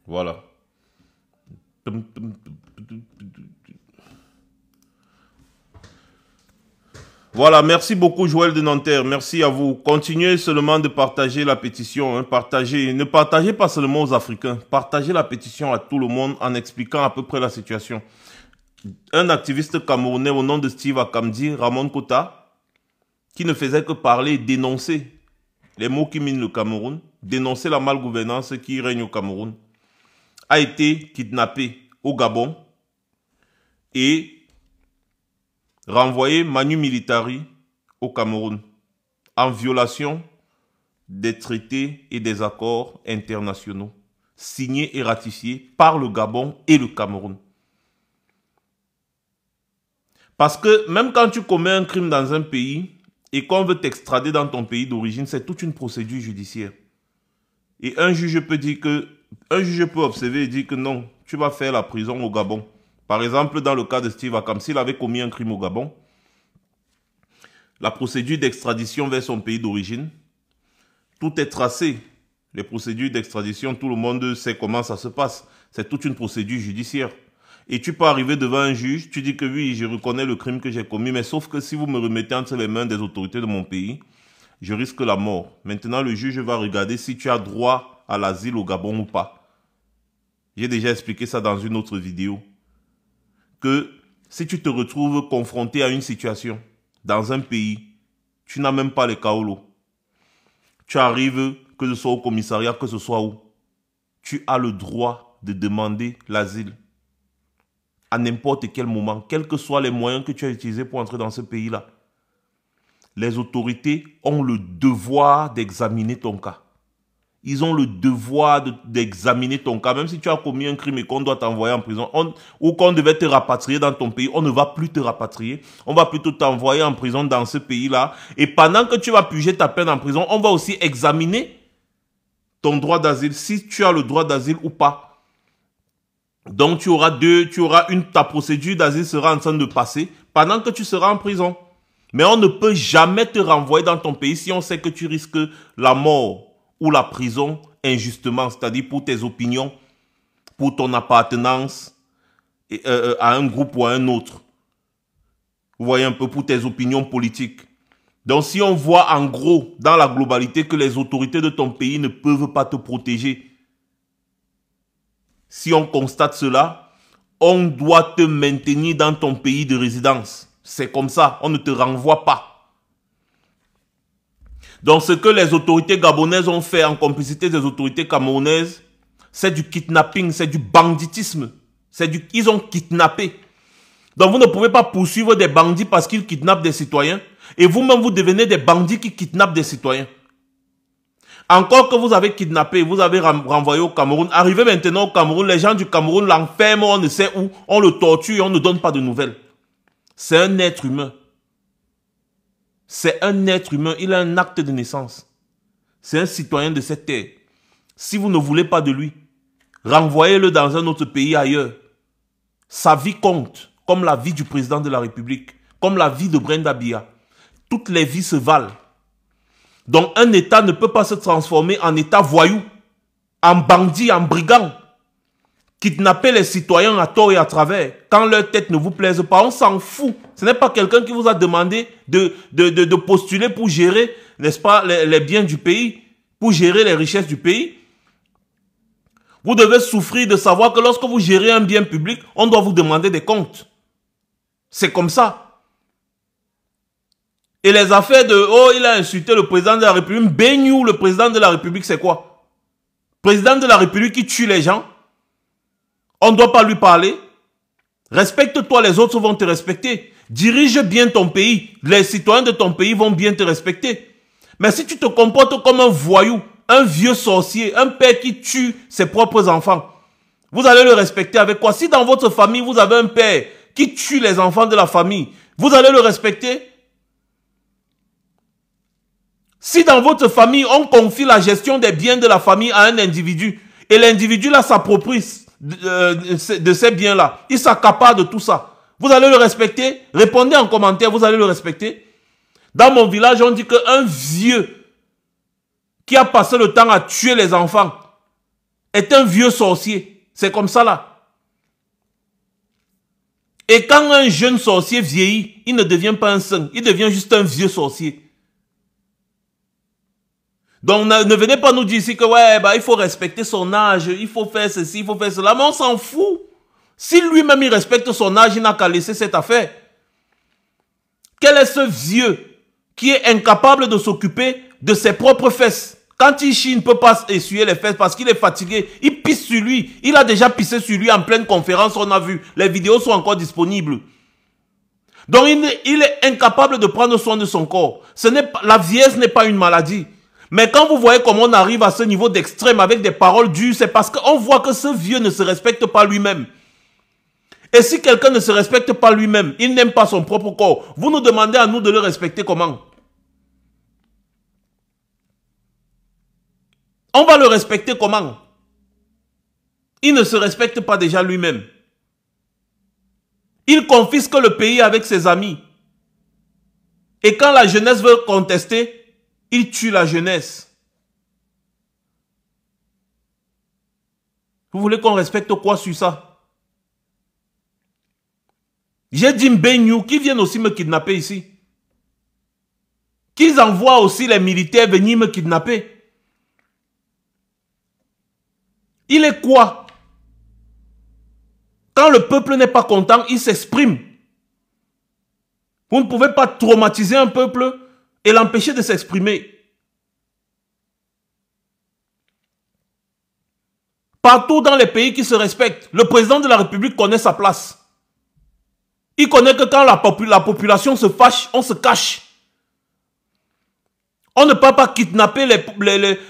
Voilà. Voilà, merci beaucoup Joël de Nanterre, merci à vous. Continuez seulement de partager la pétition, hein, ne partagez pas seulement aux Africains, partagez la pétition à tout le monde en expliquant à peu près la situation. Un activiste camerounais au nom de Steve Akamdi, Ramon Kota, qui ne faisait que parler et dénoncer les maux qui minent le Cameroun, dénoncer la malgouvernance qui règne au Cameroun, a été kidnappé au Gabon et renvoyé manu militari au Cameroun en violation des traités et des accords internationaux signés et ratifiés par le Gabon et le Cameroun. Parce que même quand tu commets un crime dans un pays et qu'on veut t'extrader dans ton pays d'origine, c'est toute une procédure judiciaire. Et un juge peut observer et dire que non, tu vas faire la prison au Gabon. Par exemple, dans le cas de Steve Akam, s'il avait commis un crime au Gabon, la procédure d'extradition vers son pays d'origine, tout est tracé. Les procédures d'extradition, tout le monde sait comment ça se passe. C'est toute une procédure judiciaire. Et tu peux arriver devant un juge, tu dis que oui, je reconnais le crime que j'ai commis, mais sauf que si vous me remettez entre les mains des autorités de mon pays, je risque la mort. Maintenant, le juge va regarder si tu as droit à l'asile au Gabon ou pas. J'ai déjà expliqué ça dans une autre vidéo. Que si tu te retrouves confronté à une situation dans un pays, tu n'as même pas les kaolos. Tu arrives, que ce soit au commissariat, que ce soit où, tu as le droit de demander l'asile à n'importe quel moment, quels que soient les moyens que tu as utilisés pour entrer dans ce pays-là. Les autorités ont le devoir d'examiner ton cas. Ils ont le devoir d'examiner ton cas. Même si tu as commis un crime et qu'on doit t'envoyer en prison, ou qu'on devait te rapatrier dans ton pays, on ne va plus te rapatrier. On va plutôt t'envoyer en prison dans ce pays-là. Et pendant que tu vas purger ta peine en prison, on va aussi examiner ton droit d'asile, si tu as le droit d'asile ou pas. Donc ta procédure d'asile sera en train de passer pendant que tu seras en prison. Mais on ne peut jamais te renvoyer dans ton pays si on sait que tu risques la mort ou la prison injustement, c'est-à-dire pour tes opinions, pour ton appartenance à un groupe ou à un autre. Vous voyez un peu, pour tes opinions politiques. Donc si on voit en gros, dans la globalité, que les autorités de ton pays ne peuvent pas te protéger, si on constate cela, on doit te maintenir dans ton pays de résidence. C'est comme ça, on ne te renvoie pas. Donc ce que les autorités gabonaises ont fait en complicité des autorités camerounaises, c'est du kidnapping, c'est du banditisme. Ils ont kidnappé. Donc vous ne pouvez pas poursuivre des bandits parce qu'ils kidnappent des citoyens. Et vous-même, vous devenez des bandits qui kidnappent des citoyens. Encore que vous avez kidnappé, vous avez renvoyé au Cameroun. Arrivé maintenant au Cameroun, les gens du Cameroun l'enferment, on ne sait où, on le torture et on ne donne pas de nouvelles. C'est un être humain. C'est un être humain, il a un acte de naissance. C'est un citoyen de cette terre. Si vous ne voulez pas de lui, renvoyez-le dans un autre pays ailleurs. Sa vie compte, comme la vie du président de la République, comme la vie de Brenda Biya. Toutes les vies se valent. Donc un État ne peut pas se transformer en État voyou, en bandit, en brigand. Kidnapper les citoyens à tort et à travers, quand leur tête ne vous plaise pas, on s'en fout. Ce n'est pas quelqu'un qui vous a demandé de postuler pour gérer, n'est-ce pas, les biens du pays, pour gérer les richesses du pays. Vous devez souffrir de savoir que lorsque vous gérez un bien public, on doit vous demander des comptes. C'est comme ça. Et les affaires de « Oh, il a insulté le président de la République ». Beignou, le président de la République, c'est quoi? Président de la République qui tue les gens. On ne doit pas lui parler. Respecte-toi, les autres vont te respecter. Dirige bien ton pays. Les citoyens de ton pays vont bien te respecter. Mais si tu te comportes comme un voyou, un vieux sorcier, un père qui tue ses propres enfants, vous allez le respecter avec quoi? Si dans votre famille, vous avez un père qui tue les enfants de la famille, vous allez le respecter? Si dans votre famille, on confie la gestion des biens de la famille à un individu, et l'individu là s'approprie de ces biens-là, il s'accapare de tout ça, vous allez le respecter? Répondez en commentaire, vous allez le respecter? Dans mon village, on dit qu'un vieux qui a passé le temps à tuer les enfants est un vieux sorcier. C'est comme ça là. Et quand un jeune sorcier vieillit, il ne devient pas un saint, il devient juste un vieux sorcier. Donc ne venez pas nous dire ici que ouais, bah, il faut respecter son âge, il faut faire ceci, il faut faire cela. Mais on s'en fout. Si lui-même il respecte son âge, il n'a qu'à laisser cette affaire. Quel est ce vieux qui est incapable de s'occuper de ses propres fesses? Quand il chie, il ne peut pas essuyer les fesses parce qu'il est fatigué. Il pisse sur lui. Il a déjà pissé sur lui en pleine conférence, on a vu. Les vidéos sont encore disponibles. Donc il est incapable de prendre soin de son corps. La vieillesse n'est pas une maladie. Mais quand vous voyez comment on arrive à ce niveau d'extrême avec des paroles dures, c'est parce qu'on voit que ce vieux ne se respecte pas lui-même. Et si quelqu'un ne se respecte pas lui-même, il n'aime pas son propre corps, vous nous demandez à nous de le respecter comment? On va le respecter comment? Il ne se respecte pas déjà lui-même. Il confisque le pays avec ses amis. Et quand la jeunesse veut contester, il tue la jeunesse. Vous voulez qu'on respecte quoi sur ça? J'ai dit Mbenyou qui viennent aussi me kidnapper ici. Qu'ils envoient aussi les militaires venir me kidnapper. Il est quoi? Quand le peuple n'est pas content, il s'exprime. Vous ne pouvez pas traumatiser un peuple et l'empêcher de s'exprimer. Partout dans les pays qui se respectent, le président de la République connaît sa place. Il connaît que quand la population se fâche, on se cache. On ne peut pas kidnapper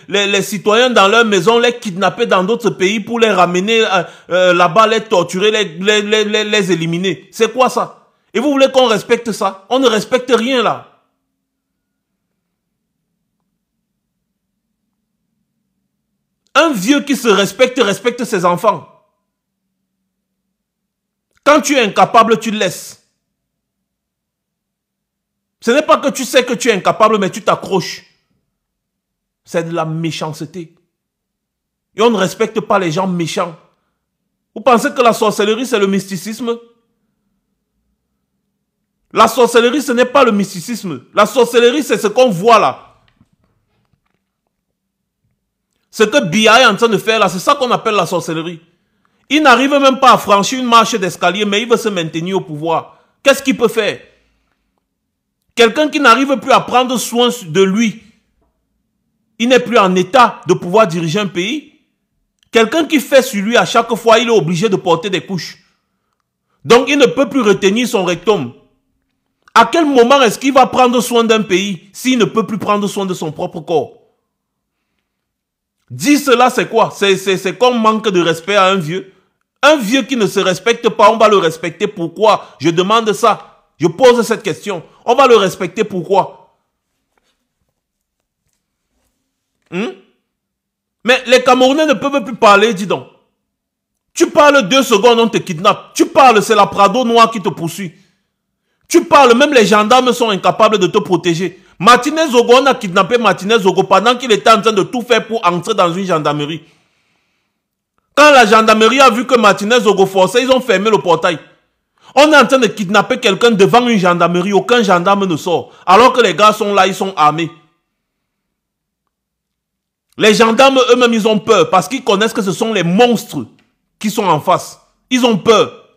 les citoyens dans leur maison, les kidnapper dans d'autres pays pour les ramener là-bas, les torturer, les éliminer. C'est quoi ça? Et vous voulez qu'on respecte ça? On ne respecte rien là. Un vieux qui se respecte, respecte ses enfants. Quand tu es incapable, tu laisses. Ce n'est pas que tu sais que tu es incapable, mais tu t'accroches. C'est de la méchanceté. Et on ne respecte pas les gens méchants. Vous pensez que la sorcellerie, c'est le mysticisme? La sorcellerie, ce n'est pas le mysticisme. La sorcellerie, c'est ce qu'on voit là. Ce que Biya est en train de faire là, c'est ça qu'on appelle la sorcellerie. Il n'arrive même pas à franchir une marche d'escalier, mais il veut se maintenir au pouvoir. Qu'est-ce qu'il peut faire? Quelqu'un qui n'arrive plus à prendre soin de lui, il n'est plus en état de pouvoir diriger un pays. Quelqu'un qui fait sur lui à chaque fois, il est obligé de porter des couches. Donc il ne peut plus retenir son rectum. À quel moment est-ce qu'il va prendre soin d'un pays s'il ne peut plus prendre soin de son propre corps? Dire cela, c'est quoi? C'est qu'on manque de respect à un vieux. Un vieux qui ne se respecte pas, on va le respecter. Pourquoi? Je demande ça. Je pose cette question. On va le respecter, pourquoi? Mais les Camerounais ne peuvent plus parler, dis donc. Tu parles 2 secondes, on te kidnappe. Tu parles, c'est la Prado noire qui te poursuit. Tu parles, même les gendarmes sont incapables de te protéger. Martinez Zogo, on a kidnappé Martinez Zogo pendant qu'il était en train de tout faire pour entrer dans une gendarmerie. Quand la gendarmerie a vu que Martinez Zogo forçait, ils ont fermé le portail. On est en train de kidnapper quelqu'un devant une gendarmerie, aucun gendarme ne sort. Alors que les gars sont là, ils sont armés. Les gendarmes eux-mêmes, ils ont peur parce qu'ils connaissent que ce sont les monstres qui sont en face. Ils ont peur.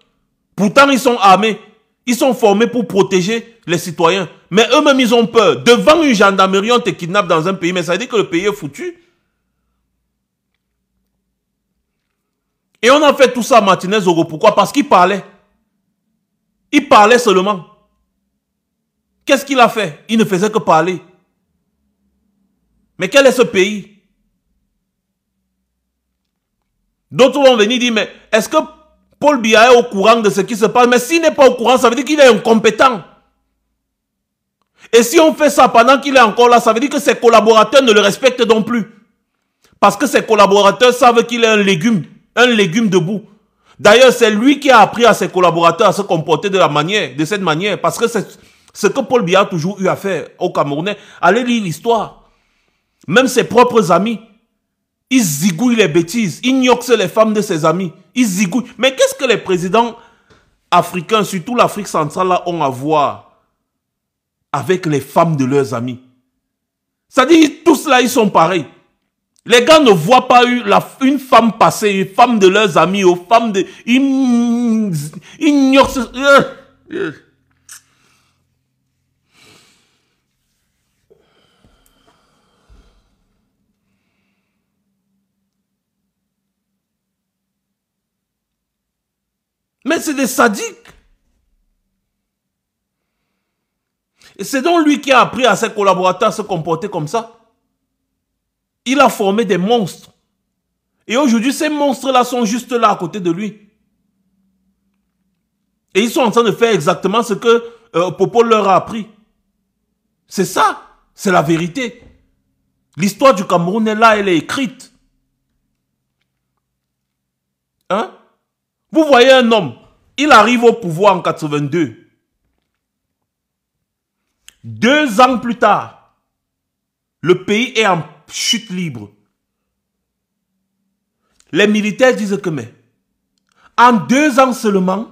Pourtant, ils sont armés. Ils sont formés pour protéger les citoyens. Mais eux-mêmes, ils ont peur. Devant une gendarmerie, on te kidnappe dans un pays. Mais ça veut dire que le pays est foutu. Et on a fait tout ça à Martinez Zogo. Pourquoi? Parce qu'il parlait. Il parlait seulement. Qu'est-ce qu'il a fait? Il ne faisait que parler. Mais quel est ce pays? D'autres vont venir dire, mais est-ce que Paul Biya est au courant de ce qui se passe? Mais s'il n'est pas au courant, ça veut dire qu'il est incompétent. Et si on fait ça pendant qu'il est encore là, ça veut dire que ses collaborateurs ne le respectent non plus. Parce que ses collaborateurs savent qu'il est un légume debout. D'ailleurs, c'est lui qui a appris à ses collaborateurs à se comporter de cette manière. Parce que c'est ce que Paul Biya a toujours eu à faire au Camerounais. Allez lire l'histoire. Même ses propres amis, ils zigouillent les bêtises. Ils gnoxent les femmes de ses amis. Ils zigouillent. Mais qu'est-ce que les présidents africains, surtout l'Afrique centrale, là, ont à voir avec les femmes de leurs amis? C'est-à-dire, tous là, ils sont pareils. Les gars ne voient pas une femme passer, une femme de leurs amis, aux femmes de... Ils gnoxent... Mais c'est des sadiques. Et c'est donc lui qui a appris à ses collaborateurs à se comporter comme ça. Il a formé des monstres. Et aujourd'hui, ces monstres-là sont juste là à côté de lui. Et ils sont en train de faire exactement ce que Popo leur a appris. C'est ça. C'est la vérité. L'histoire du Cameroun est là, elle est écrite. Hein? Vous voyez un homme, il arrive au pouvoir en 82. 2 ans plus tard, le pays est en chute libre. Les militaires disent que mais, en 2 ans seulement,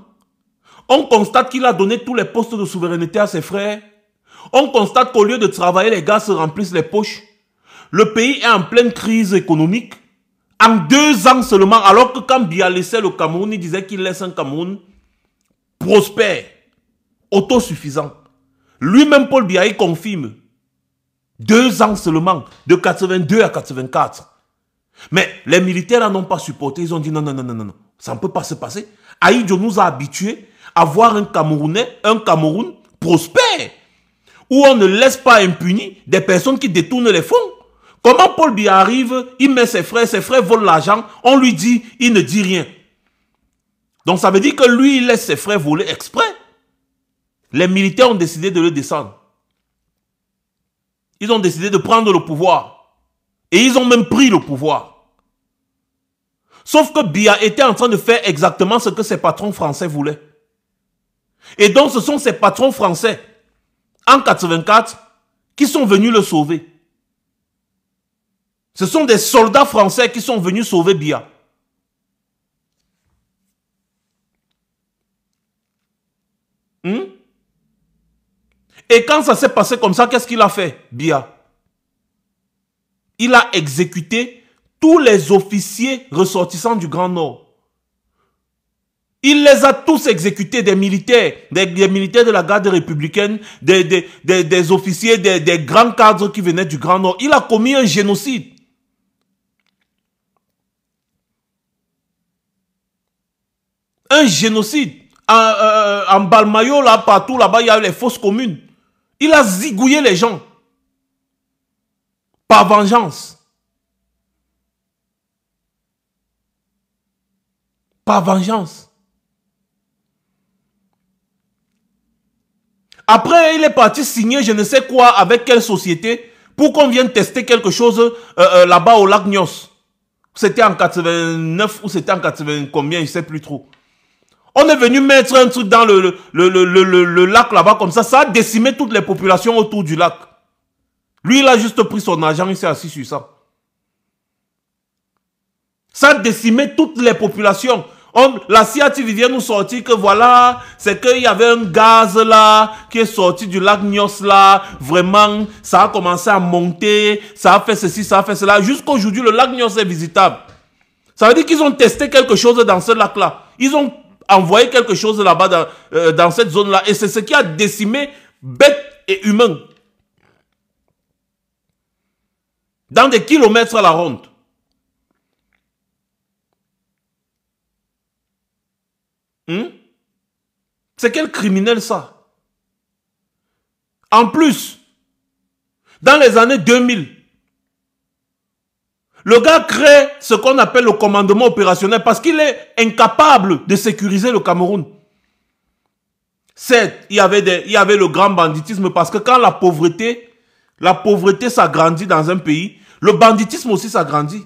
on constate qu'il a donné tous les postes de souveraineté à ses frères. On constate qu'au lieu de travailler, les gars se remplissent les poches. Le pays est en pleine crise économique. En 2 ans seulement, alors que quand Biya laissait le Cameroun, il disait qu'il laisse un Cameroun prospère, autosuffisant. Lui-même, Paul Biya, il confirme. 2 ans seulement, de 82 à 84. Mais les militaires n'ont pas supporté. Ils ont dit non, non, non, non, non, ça ne peut pas se passer. Ahidjo nous a habitués à voir un Cameroun prospère, où on ne laisse pas impunis des personnes qui détournent les fonds. Comment Paul Biya arrive, il met ses frères volent l'argent, on lui dit, il ne dit rien. Donc ça veut dire que lui, il laisse ses frères voler exprès. Les militaires ont décidé de le descendre. Ils ont décidé de prendre le pouvoir. Et ils ont même pris le pouvoir. Sauf que Biya était en train de faire exactement ce que ses patrons français voulaient. Et donc ce sont ces patrons français, en 84, qui sont venus le sauver. Ce sont des soldats français qui sont venus sauver Biya. Et quand ça s'est passé comme ça, qu'est-ce qu'il a fait, Biya? Il a exécuté tous les officiers ressortissants du Grand Nord. Il les a tous exécutés, des militaires de la garde républicaine, des officiers, des grands cadres qui venaient du Grand Nord. Il a commis un génocide. Un génocide. En Balmayo, là, partout là-bas, il y a les fosses communes. Il a zigouillé les gens. Par vengeance. Par vengeance. Après, il est parti signer je ne sais quoi avec quelle société pour qu'on vienne tester quelque chose là-bas au lac Nyos. C'était en 89 ou c'était en 80 combien, je ne sais plus trop. On est venu mettre un truc dans le lac là-bas comme ça. Ça a décimé toutes les populations autour du lac. Lui, il a juste pris son argent, il s'est assis sur ça. Ça a décimé toutes les populations. La CIA vient nous sortir que voilà, c'est qu'il y avait un gaz là, qui est sorti du lac Nyos là. Vraiment, ça a commencé à monter. Ça a fait ceci, ça a fait cela. Jusqu'aujourd'hui, le lac Nyos est visitable. Ça veut dire qu'ils ont testé quelque chose dans ce lac-là. Ils ont envoyé quelque chose là-bas dans cette zone-là. Et c'est ce qui a décimé bêtes et humains. Dans des kilomètres à la ronde. C'est quel criminel ça? En plus, dans les années 2000, le gars crée ce qu'on appelle le commandement opérationnel parce qu'il est incapable de sécuriser le Cameroun. Certes, il y avait le grand banditisme parce que quand la pauvreté s'agrandit dans un pays, le banditisme aussi s'agrandit.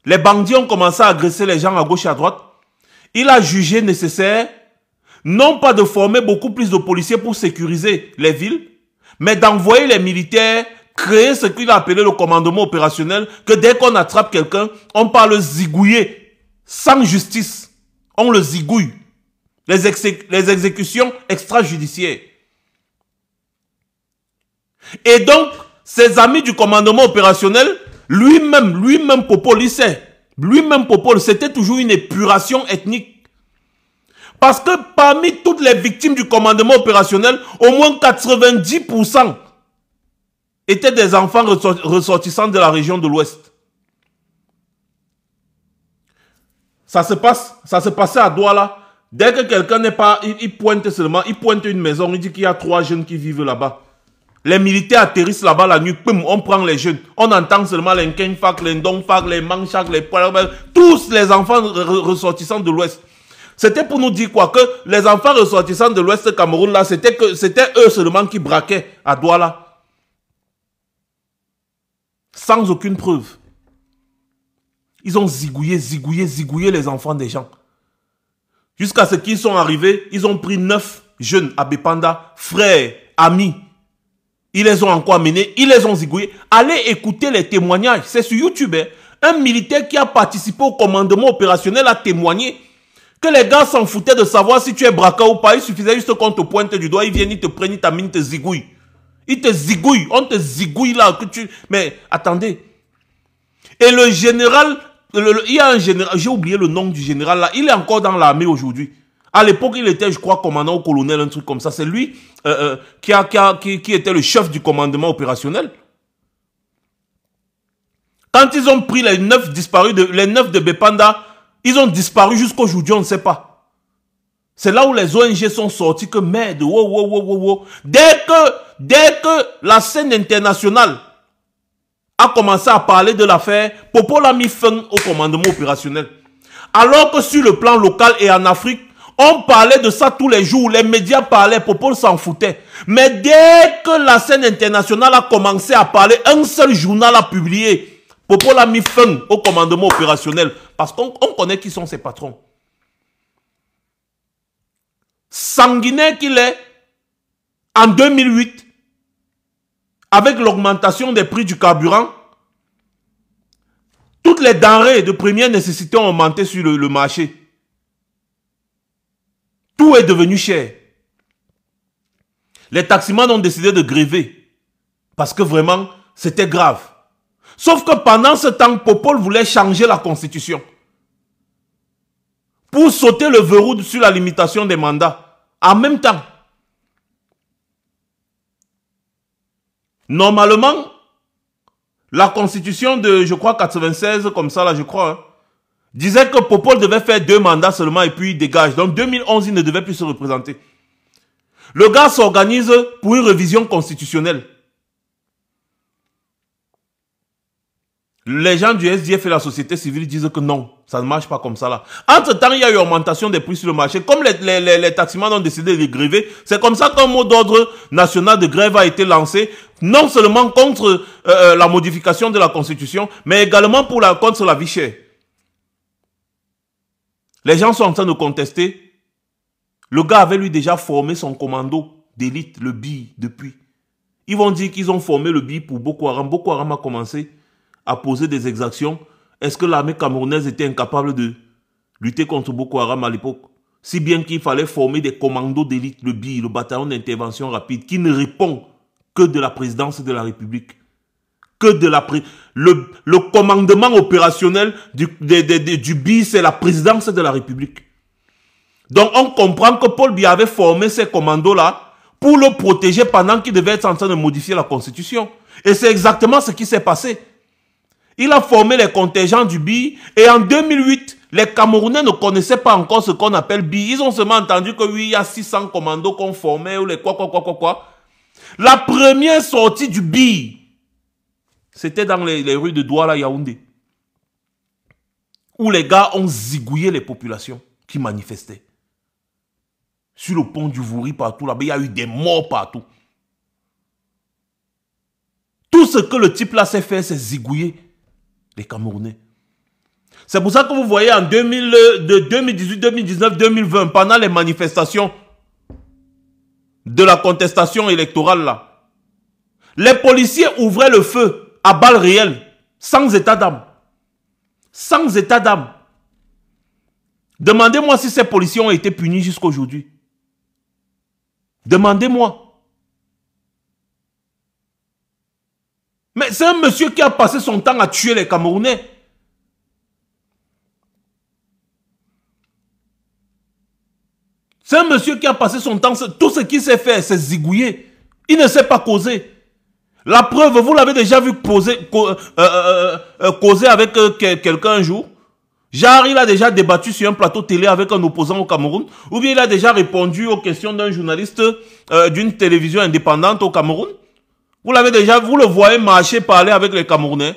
Les bandits ont commencé à agresser les gens à gauche et à droite. Il a jugé nécessaire, non pas de former beaucoup plus de policiers pour sécuriser les villes, mais d'envoyer les militaires créer ce qu'il a appelé le commandement opérationnel, que dès qu'on attrape quelqu'un, on part le zigouiller sans justice. On le zigouille. Les exécutions extrajudiciaires. Et donc, ses amis du commandement opérationnel, lui-même Popol, il sait. Lui-même Popol, c'était toujours une épuration ethnique. Parce que parmi toutes les victimes du commandement opérationnel, au moins 90% étaient des enfants ressortissants de la région de l'Ouest. Ça se passait à Douala. Dès que quelqu'un n'est pas, il pointe seulement, il pointe une maison, il dit qu'il y a 3 jeunes qui vivent là-bas. Les militaires atterrissent là-bas la nuit, pum, on prend les jeunes. On entend seulement les Nkenfak, les Ndongfak, les Manchak, les Poilabel, tous les enfants ressortissants de l'Ouest. C'était pour nous dire quoi? Que les enfants ressortissants de l'Ouest Cameroun là, c'était eux seulement qui braquaient à Douala. Sans aucune preuve. Ils ont zigouillé les enfants des gens. Jusqu'à ce qu'ils sont arrivés, ils ont pris 9 jeunes à Bépanda, frères, amis. Ils les ont encore amenés, ils les ont zigouillés. Allez écouter les témoignages, c'est sur YouTube. Hein. Un militaire qui a participé au commandement opérationnel a témoigné que les gars s'en foutaient de savoir si tu es braqué ou pas. Il suffisait juste qu'on te pointe du doigt, ils viennent, ils te prennent, ils t'amènent, ils te zigouillent. Ils te zigouillent, on te zigouille là. Mais attendez. Et le général, il y a un général, j'ai oublié le nom du général là, il est encore dans l'armée aujourd'hui. À l'époque, il était, je crois, commandant ou colonel, un truc comme ça. C'est lui qui était le chef du commandement opérationnel. Quand ils ont pris les 9 disparus, les 9 de Bepanda, ils ont disparu jusqu'à aujourd'hui, on ne sait pas. C'est là où les ONG sont sortis que merde, wow. Dès que la scène internationale a commencé à parler de l'affaire, Popo l'a mis fin au commandement opérationnel. Alors que sur le plan local et en Afrique, on parlait de ça tous les jours, les médias parlaient, Popo s'en foutait. Mais dès que la scène internationale a commencé à parler, un seul journal a publié. Popo l'a mis fin au commandement opérationnel parce qu'on connaît qui sont ses patrons. Sanguinaire qu'il est, en 2008, avec l'augmentation des prix du carburant, toutes les denrées de première nécessité ont augmenté sur le marché. Tout est devenu cher. Les taximans ont décidé de gréver parce que vraiment, c'était grave. Sauf que pendant ce temps, Popol voulait changer la constitution pour sauter le verrou sur la limitation des mandats. En même temps, normalement, la constitution de, je crois, 96, comme ça, là, je crois, hein, disait que Popol devait faire 2 mandats seulement et puis il dégage. Donc, 2011, il ne devait plus se représenter. Le gars s'organise pour une révision constitutionnelle. Les gens du SDF et la société civile disent que non, ça ne marche pas comme ça là. Entre-temps, il y a eu augmentation des prix sur le marché. Comme les taximans ont décidé de gréver, c'est comme ça qu'un mot d'ordre national de grève a été lancé, non seulement contre la modification de la Constitution, mais également contre la vie chère. Les gens sont en train de contester. Le gars avait lui déjà formé son commando d'élite, le BI, depuis. Ils vont dire qu'ils ont formé le BI pour Boko Haram. Boko Haram a commencé à poser des exactions. Est-ce que l'armée camerounaise était incapable de lutter contre Boko Haram à l'époque? Si bien qu'il fallait former des commandos d'élite, le BI, le bataillon d'intervention rapide, qui ne répond que de la présidence de la République. Que de le commandement opérationnel du BI, c'est la présidence de la République. Donc on comprend que Paul Biya avait formé ces commandos-là pour le protéger pendant qu'il devait être en train de modifier la Constitution. Et c'est exactement ce qui s'est passé. Il a formé les contingents du BI et en 2008, les Camerounais ne connaissaient pas encore ce qu'on appelle BI. Ils ont seulement entendu que oui, il y a 600 commandos qu'on formait ou les quoi. La première sortie du BI, c'était dans les rues de Douala, Yaoundé, où les gars ont zigouillé les populations qui manifestaient. Sur le pont du Vouri, partout là-bas, il y a eu des morts partout. Tout ce que le type là s'est fait, c'est zigouiller les Camerounais. C'est pour ça que vous voyez en 2018, 2019, 2020, pendant les manifestations de la contestation électorale là, les policiers ouvraient le feu à balles réelles, sans état d'âme. Sans état d'âme. Demandez-moi si ces policiers ont été punis jusqu'à aujourd'hui. Demandez-moi. Mais c'est un monsieur qui a passé son temps à tuer les Camerounais. C'est un monsieur qui a passé son temps, tout ce qu'il sait faire, c'est zigouiller. Il ne sait pas causer. La preuve, vous l'avez déjà vu causer avec quelqu'un un jour. Genre, il a déjà débattu sur un plateau télé avec un opposant au Cameroun. Ou bien il a déjà répondu aux questions d'un journaliste d'une télévision indépendante au Cameroun. Vous l'avez déjà, vous le voyez marcher, parler avec les Camerounais.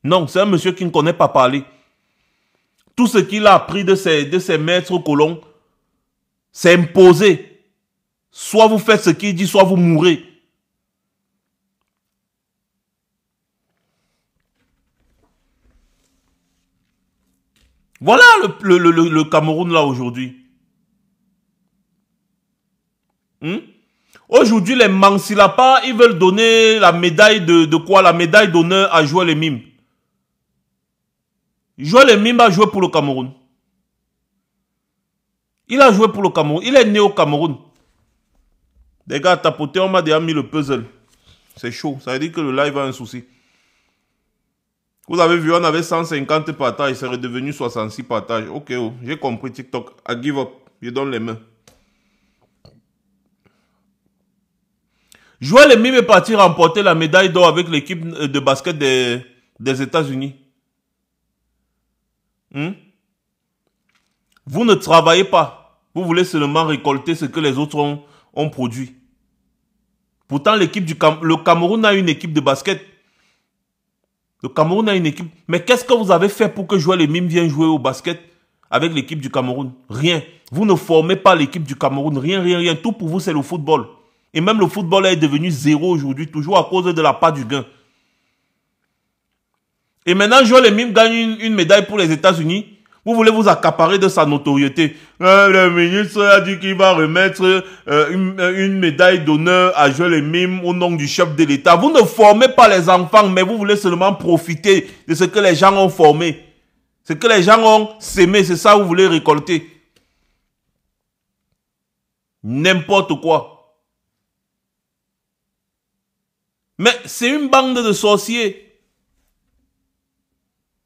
Non, c'est un monsieur qui ne connaît pas parler. Tout ce qu'il a appris de ses maîtres colons, c'est imposé. Soit vous faites ce qu'il dit, soit vous mourrez. Voilà le Cameroun là aujourd'hui. Aujourd'hui, les Mansilapa, ils veulent donner la médaille de quoi? La médaille d'honneur à Joël Emim. Joël Emim a joué pour le Cameroun. Il a joué pour le Cameroun. Il est né au Cameroun. Les gars, tapoter, on m'a déjà mis le puzzle. C'est chaud. Ça veut dire que le live a un souci. Vous avez vu, on avait 150 partages, c'est redevenu 66 partages. Ok, oh, j'ai compris TikTok. I give up. Je donne les mains. Joël Emile est parti remporter la médaille d'or avec l'équipe de basket des États-Unis. Vous ne travaillez pas. Vous voulez seulement récolter ce que les autres ont produit. Pourtant, le Cameroun a une équipe de basket. Le Cameroun a une équipe. Mais qu'est-ce que vous avez fait pour que Joël Emile vienne jouer au basket avec l'équipe du Cameroun? Rien. Vous ne formez pas l'équipe du Cameroun. Rien, rien, rien. Tout pour vous, c'est le football. Et même le football est devenu zéro aujourd'hui, toujours à cause de la part du gain. Et maintenant, Joël Emile gagne une médaille pour les États-Unis. Vous voulez vous accaparer de sa notoriété. Le ministre a dit qu'il va remettre une médaille d'honneur à Joël Emile au nom du chef de l'État. Vous ne formez pas les enfants, mais vous voulez seulement profiter de ce que les gens ont formé. Ce que les gens ont sémé, c'est ça que vous voulez récolter. N'importe quoi. Mais c'est une bande de sorciers.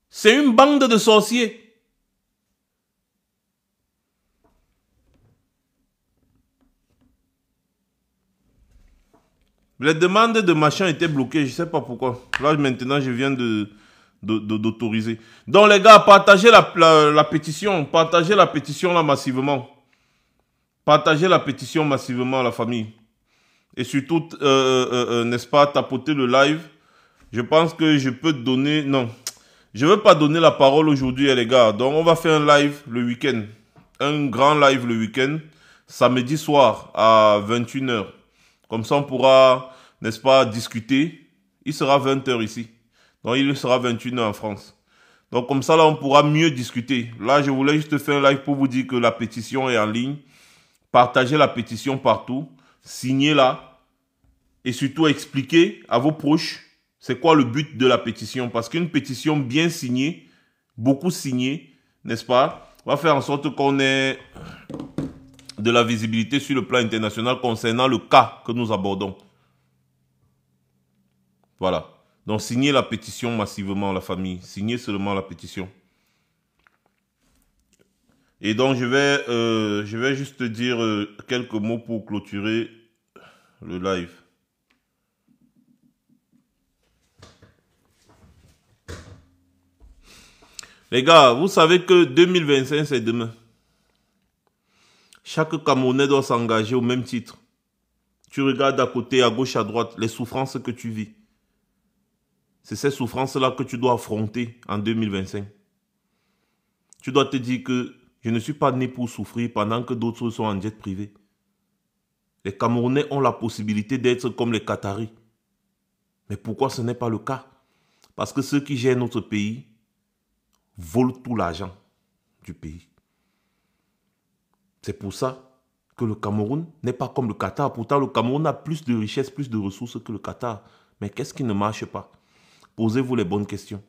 C'est une bande de sorciers. Les demandes de machin étaient bloquées, je ne sais pas pourquoi. Là, maintenant, je viens d'autoriser. Donc, les gars, partagez la pétition. Partagez la pétition là massivement. Partagez la pétition massivement à la famille. Et surtout, n'est-ce pas, tapoter le live. Je pense que je peux donner... Non, je ne veux pas donner la parole aujourd'hui, les gars. Donc, on va faire un live le week-end. Un grand live le week-end. Samedi soir à 21 h. Comme ça, on pourra, n'est-ce pas, discuter. Il sera 20 h ici. Donc, il sera 21 h en France. Donc, comme ça, là, on pourra mieux discuter. Là, je voulais juste faire un live pour vous dire que la pétition est en ligne. Partagez la pétition partout. Signez-la. Et surtout, expliquez à vos proches c'est quoi le but de la pétition. Parce qu'une pétition bien signée, beaucoup signée, n'est-ce pas, va faire en sorte qu'on ait de la visibilité sur le plan international concernant le cas que nous abordons. Voilà. Donc, signez la pétition massivement, la famille. Signez seulement la pétition. Et donc, je vais juste dire quelques mots pour clôturer le live. Les gars, vous savez que 2025, c'est demain. Chaque Camerounais doit s'engager au même titre. Tu regardes à côté, à gauche, à droite, les souffrances que tu vis. C'est ces souffrances-là que tu dois affronter en 2025. Tu dois te dire que je ne suis pas né pour souffrir pendant que d'autres sont en jet privé. Les Camerounais ont la possibilité d'être comme les Qataris. Mais pourquoi ce n'est pas le cas? Parce que ceux qui gèrent notre pays volent tout l'argent du pays. C'est pour ça que le Cameroun n'est pas comme le Qatar. Pourtant, le Cameroun a plus de richesses, plus de ressources que le Qatar. Mais qu'est-ce qui ne marche pas? Posez-vous les bonnes questions.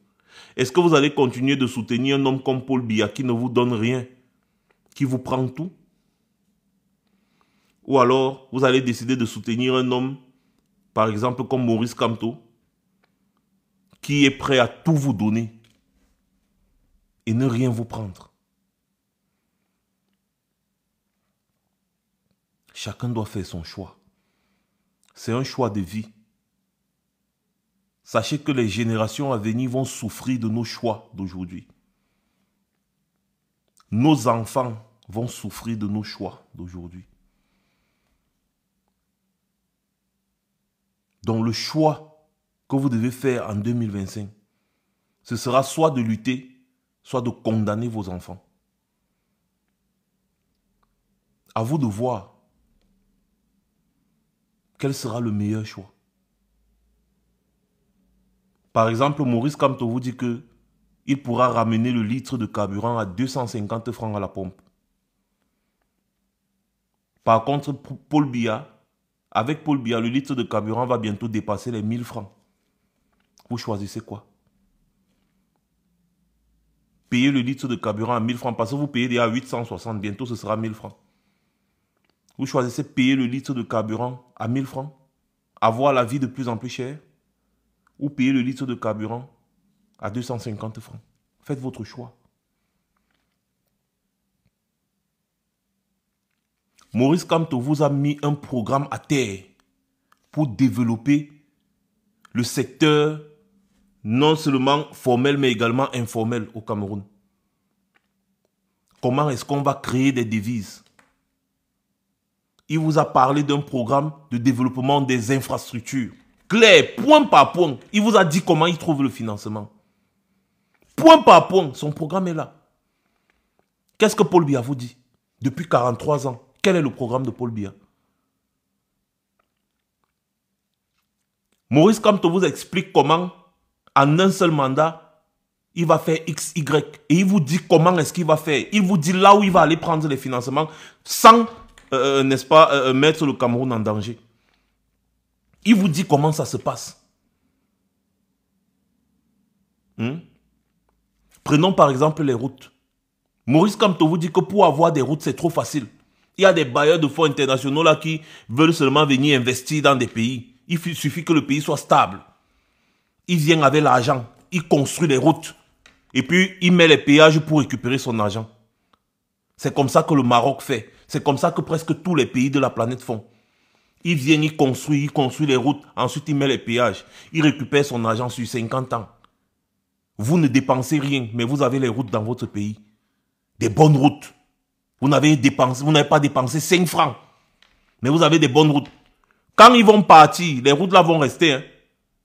Est-ce que vous allez continuer de soutenir un homme comme Paul Biya qui ne vous donne rien, qui vous prend tout? Ou alors, vous allez décider de soutenir un homme, par exemple comme Maurice Kamto, qui est prêt à tout vous donner et ne rien vous prendre? Chacun doit faire son choix. C'est un choix de vie. Sachez que les générations à venir vont souffrir de nos choix d'aujourd'hui. Nos enfants vont souffrir de nos choix d'aujourd'hui. Donc le choix que vous devez faire en 2025, ce sera soit de lutter, soit de condamner vos enfants. À vous de voir quel sera le meilleur choix. Par exemple, Maurice Kamto vous dit qu'il pourra ramener le litre de carburant à 250 francs à la pompe. Par contre, Paul Biya, avec Paul Biya, le litre de carburant va bientôt dépasser les 1000 francs. Vous choisissez quoi? Payez le litre de carburant à 1000 francs parce que vous payez déjà 860, bientôt ce sera 1000 francs. Vous choisissez payer le litre de carburant à 1000 francs, avoir la vie de plus en plus chère, ou payer le litre de carburant à 250 francs. Faites votre choix. Maurice Kamto vous a mis un programme à terre pour développer le secteur non seulement formel mais également informel au Cameroun. Comment est-ce qu'on va créer des devises? Il vous a parlé d'un programme de développement des infrastructures. Clair, point par point. Il vous a dit comment il trouve le financement. Point par point, son programme est là. Qu'est-ce que Paul Biya vous dit? Depuis 43 ans, quel est le programme de Paul Biya? Maurice Kamto vous explique comment, en un seul mandat, il va faire X, Y. Et il vous dit comment est-ce qu'il va faire. Il vous dit là où il va aller prendre les financements sans, n'est-ce pas, mettre le Cameroun en danger. Il vous dit comment ça se passe. Prenons par exemple les routes. Maurice Kamto vous dit que pour avoir des routes, c'est trop facile. Il y a des bailleurs de fonds internationaux là qui veulent seulement venir investir dans des pays. Il suffit que le pays soit stable. Il vient avec l'argent. Il construit les routes. Et puis, il met les péages pour récupérer son argent. C'est comme ça que le Maroc fait. C'est comme ça que presque tous les pays de la planète font. Il vient, il construit les routes. Ensuite, il met les péages. Il récupère son argent sur 50 ans. Vous ne dépensez rien, mais vous avez les routes dans votre pays. Des bonnes routes. Vous n'avez pas dépensé 5 francs. Mais vous avez des bonnes routes. Quand ils vont partir, les routes là vont rester. Hein.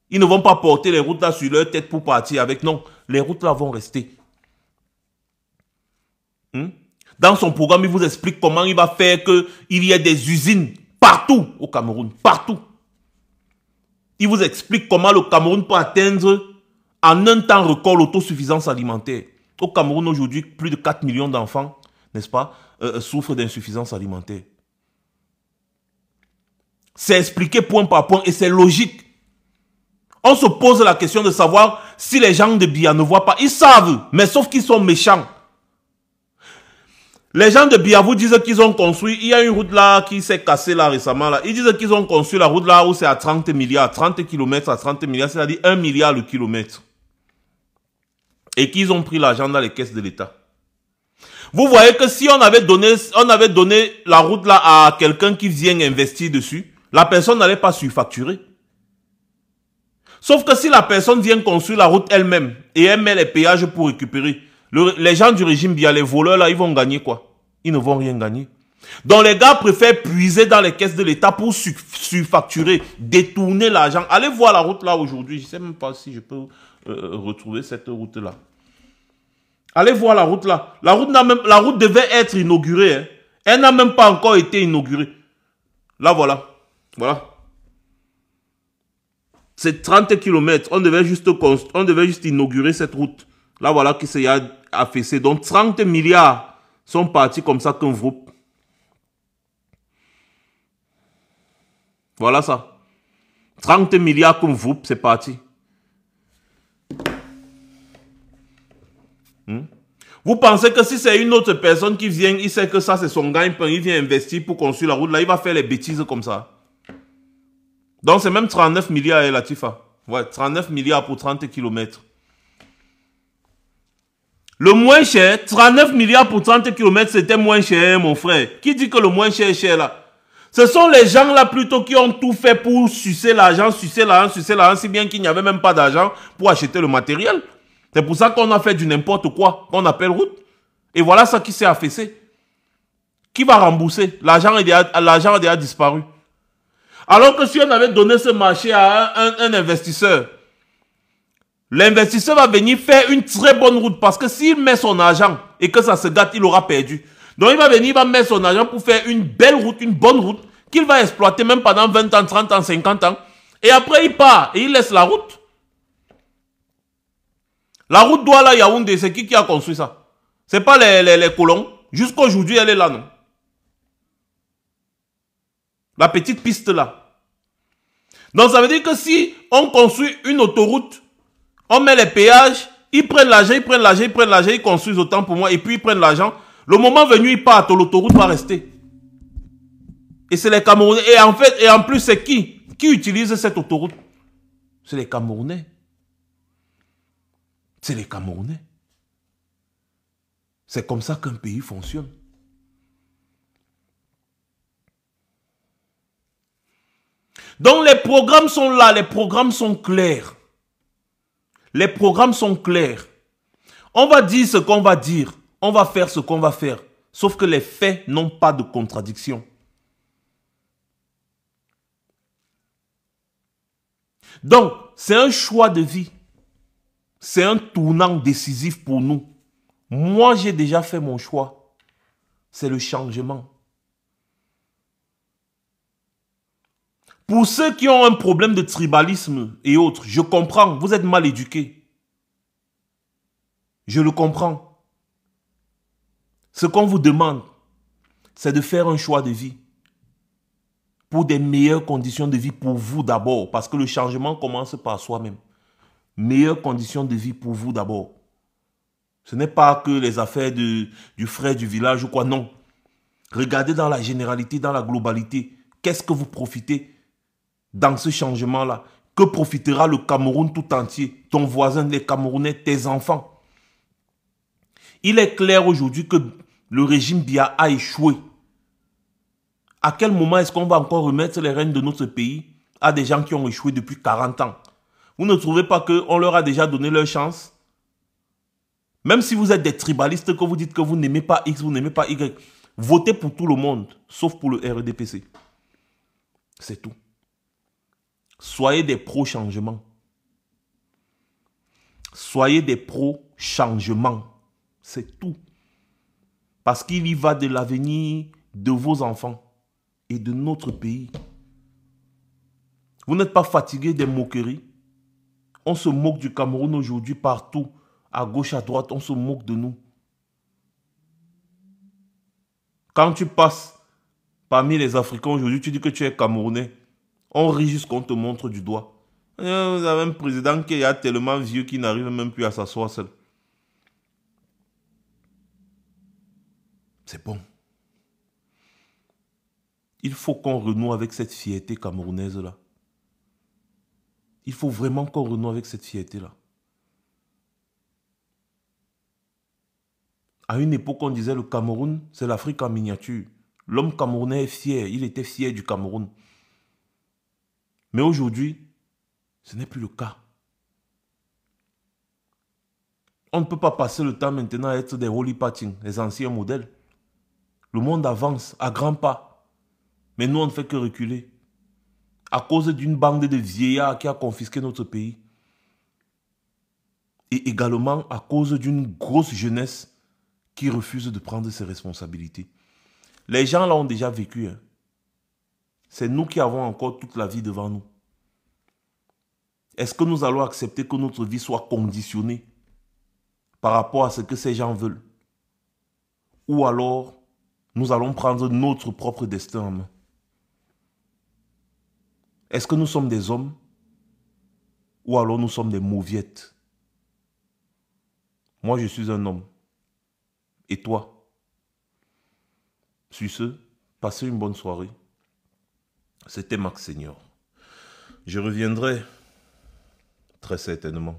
Ils ne vont pas porter les routes là sur leur tête pour partir avec. Non, les routes là vont rester. Dans son programme, il vous explique comment il va faire qu'il y ait des usines partout au Cameroun. Partout. Il vous explique comment le Cameroun peut atteindre en un temps record l'autosuffisance alimentaire. Au Cameroun aujourd'hui, plus de 4 millions d'enfants, n'est-ce pas, souffrent d'insuffisance alimentaire. C'est expliqué point par point et c'est logique. On se pose la question de savoir si les gens de Biya ne voient pas. Ils savent, mais sauf qu'ils sont méchants. Les gens de Biya vous disent qu'ils ont construit. Il y a une route là qui s'est cassée là récemment. Là. Ils disent qu'ils ont construit la route là où c'est à 30 milliards. 30 km à 30 milliards, c'est-à-dire 1 milliard le kilomètre. Et qu'ils ont pris l'argent dans les caisses de l'État. Vous voyez que si on avait donné la route là à quelqu'un qui vient investir dessus, la personne n'allait pas surfacturer. Sauf que si la personne vient construire la route elle-même et elle met les péages pour récupérer, les gens du régime Biya, les voleurs là, ils vont gagner quoi? Ils ne vont rien gagner. Donc les gars préfèrent puiser dans les caisses de l'État pour surfacturer, détourner l'argent. Allez voir la route là aujourd'hui. Je ne sais même pas si je peux retrouver cette route là. Allez voir la route là. La route devait être inaugurée. Hein. Elle n'a même pas encore été inaugurée. Là voilà. Voilà. C'est 30 km. On devait juste inaugurer cette route. Là, voilà qui s'est affaissé. Donc, 30 milliards sont partis comme ça qu'un groupe. Voilà ça. 30 milliards comme groupe, c'est parti. Vous pensez que si c'est une autre personne qui vient, il sait que ça c'est son gagne-pain, il vient investir pour construire la route, là, il va faire les bêtises comme ça. Donc, c'est même 39 milliards, Latifa. Ouais, 39 milliards pour 30 km. Le moins cher, 39 milliards pour 30 km, c'était moins cher, mon frère. Qui dit que le moins cher est cher, là? Ce sont les gens, là, plutôt, qui ont tout fait pour sucer l'argent, si bien qu'il n'y avait même pas d'argent pour acheter le matériel. C'est pour ça qu'on a fait du n'importe quoi, qu'on appelle route. Et voilà ça qui s'est affaissé. Qui va rembourser? L'argent a déjà disparu. Alors que si on avait donné ce marché à un investisseur, l'investisseur va venir faire une très bonne route parce que s'il met son argent et que ça se gâte, il aura perdu. Donc il va venir, il va mettre son argent pour faire une belle route, une bonne route qu'il va exploiter même pendant 20 ans, 30 ans, 50 ans. Et après il part et il laisse la route. La route Douala Yaoundé, c'est qui a construit ça? C'est pas les colons. Jusqu'à aujourd'hui, elle est là, non? La petite piste là. Donc ça veut dire que si on construit une autoroute, on met les péages, ils prennent l'argent, ils construisent autant pour moi, et puis ils prennent l'argent. Le moment venu, ils partent, l'autoroute va rester. Et c'est les Camerounais. Et en plus, c'est qui utilise cette autoroute? C'est les Camerounais. c'est les Camerounais. C'est comme ça qu'un pays fonctionne. Donc les programmes sont là, les programmes sont clairs. Les programmes sont clairs. On va dire ce qu'on va dire, on va faire ce qu'on va faire. Sauf que les faits n'ont pas de contradiction. Donc, c'est un choix de vie. C'est un tournant décisif pour nous. Moi, j'ai déjà fait mon choix. C'est le changement. Pour ceux qui ont un problème de tribalisme et autres, je comprends, vous êtes mal éduqués. Je le comprends. Ce qu'on vous demande, c'est de faire un choix de vie. Pour des meilleures conditions de vie pour vous d'abord. Parce que le changement commence par soi-même. Meilleures conditions de vie pour vous d'abord. Ce n'est pas que les affaires du frère du village ou quoi, non. Regardez dans la généralité, dans la globalité. Qu'est-ce que vous profitez dans ce changement-là? Que profitera le Cameroun tout entier? Ton voisin, les Camerounais, tes enfants. Il est clair aujourd'hui que le régime Biya a échoué. À quel moment est-ce qu'on va encore remettre les rênes de notre pays à des gens qui ont échoué depuis 40 ans? Vous ne trouvez pas qu'on leur a déjà donné leur chance? Même si vous êtes des tribalistes, que vous dites que vous n'aimez pas X, vous n'aimez pas Y, votez pour tout le monde, sauf pour le RDPC. C'est tout. Soyez des pro-changements. Soyez des pro-changements. C'est tout. Parce qu'il y va de l'avenir de vos enfants et de notre pays. Vous n'êtes pas fatigué des moqueries? On se moque du Cameroun aujourd'hui partout. À gauche, à droite, on se moque de nous. Quand tu passes parmi les Africains aujourd'hui, tu dis que tu es Camerounais. On rit jusqu'on te montre du doigt. Vous avez un président qui est tellement vieux qu'il n'arrive même plus à s'asseoir seul. C'est bon. Il faut qu'on renoue avec cette fierté camerounaise-là. Il faut vraiment qu'on renoue avec cette fierté-là. À une époque, on disait le Cameroun, c'est l'Afrique en miniature. L'homme camerounais est fier, il était fier du Cameroun. Mais aujourd'hui, ce n'est plus le cas. On ne peut pas passer le temps maintenant à être des holy patching, les anciens modèles. Le monde avance à grands pas. Mais nous, on ne fait que reculer. À cause d'une bande de vieillards qui a confisqué notre pays. Et également à cause d'une grosse jeunesse qui refuse de prendre ses responsabilités. Les gens là ont déjà vécu. Hein. C'est nous qui avons encore toute la vie devant nous. Est-ce que nous allons accepter que notre vie soit conditionnée par rapport à ce que ces gens veulent? Ou alors, nous allons prendre notre propre destin en main? Est-ce que nous sommes des hommes? Ou alors nous sommes des mauviettes? Moi, je suis un homme. Et toi? Sur ce, passez une bonne soirée. C'était Max Senior. Je reviendrai très certainement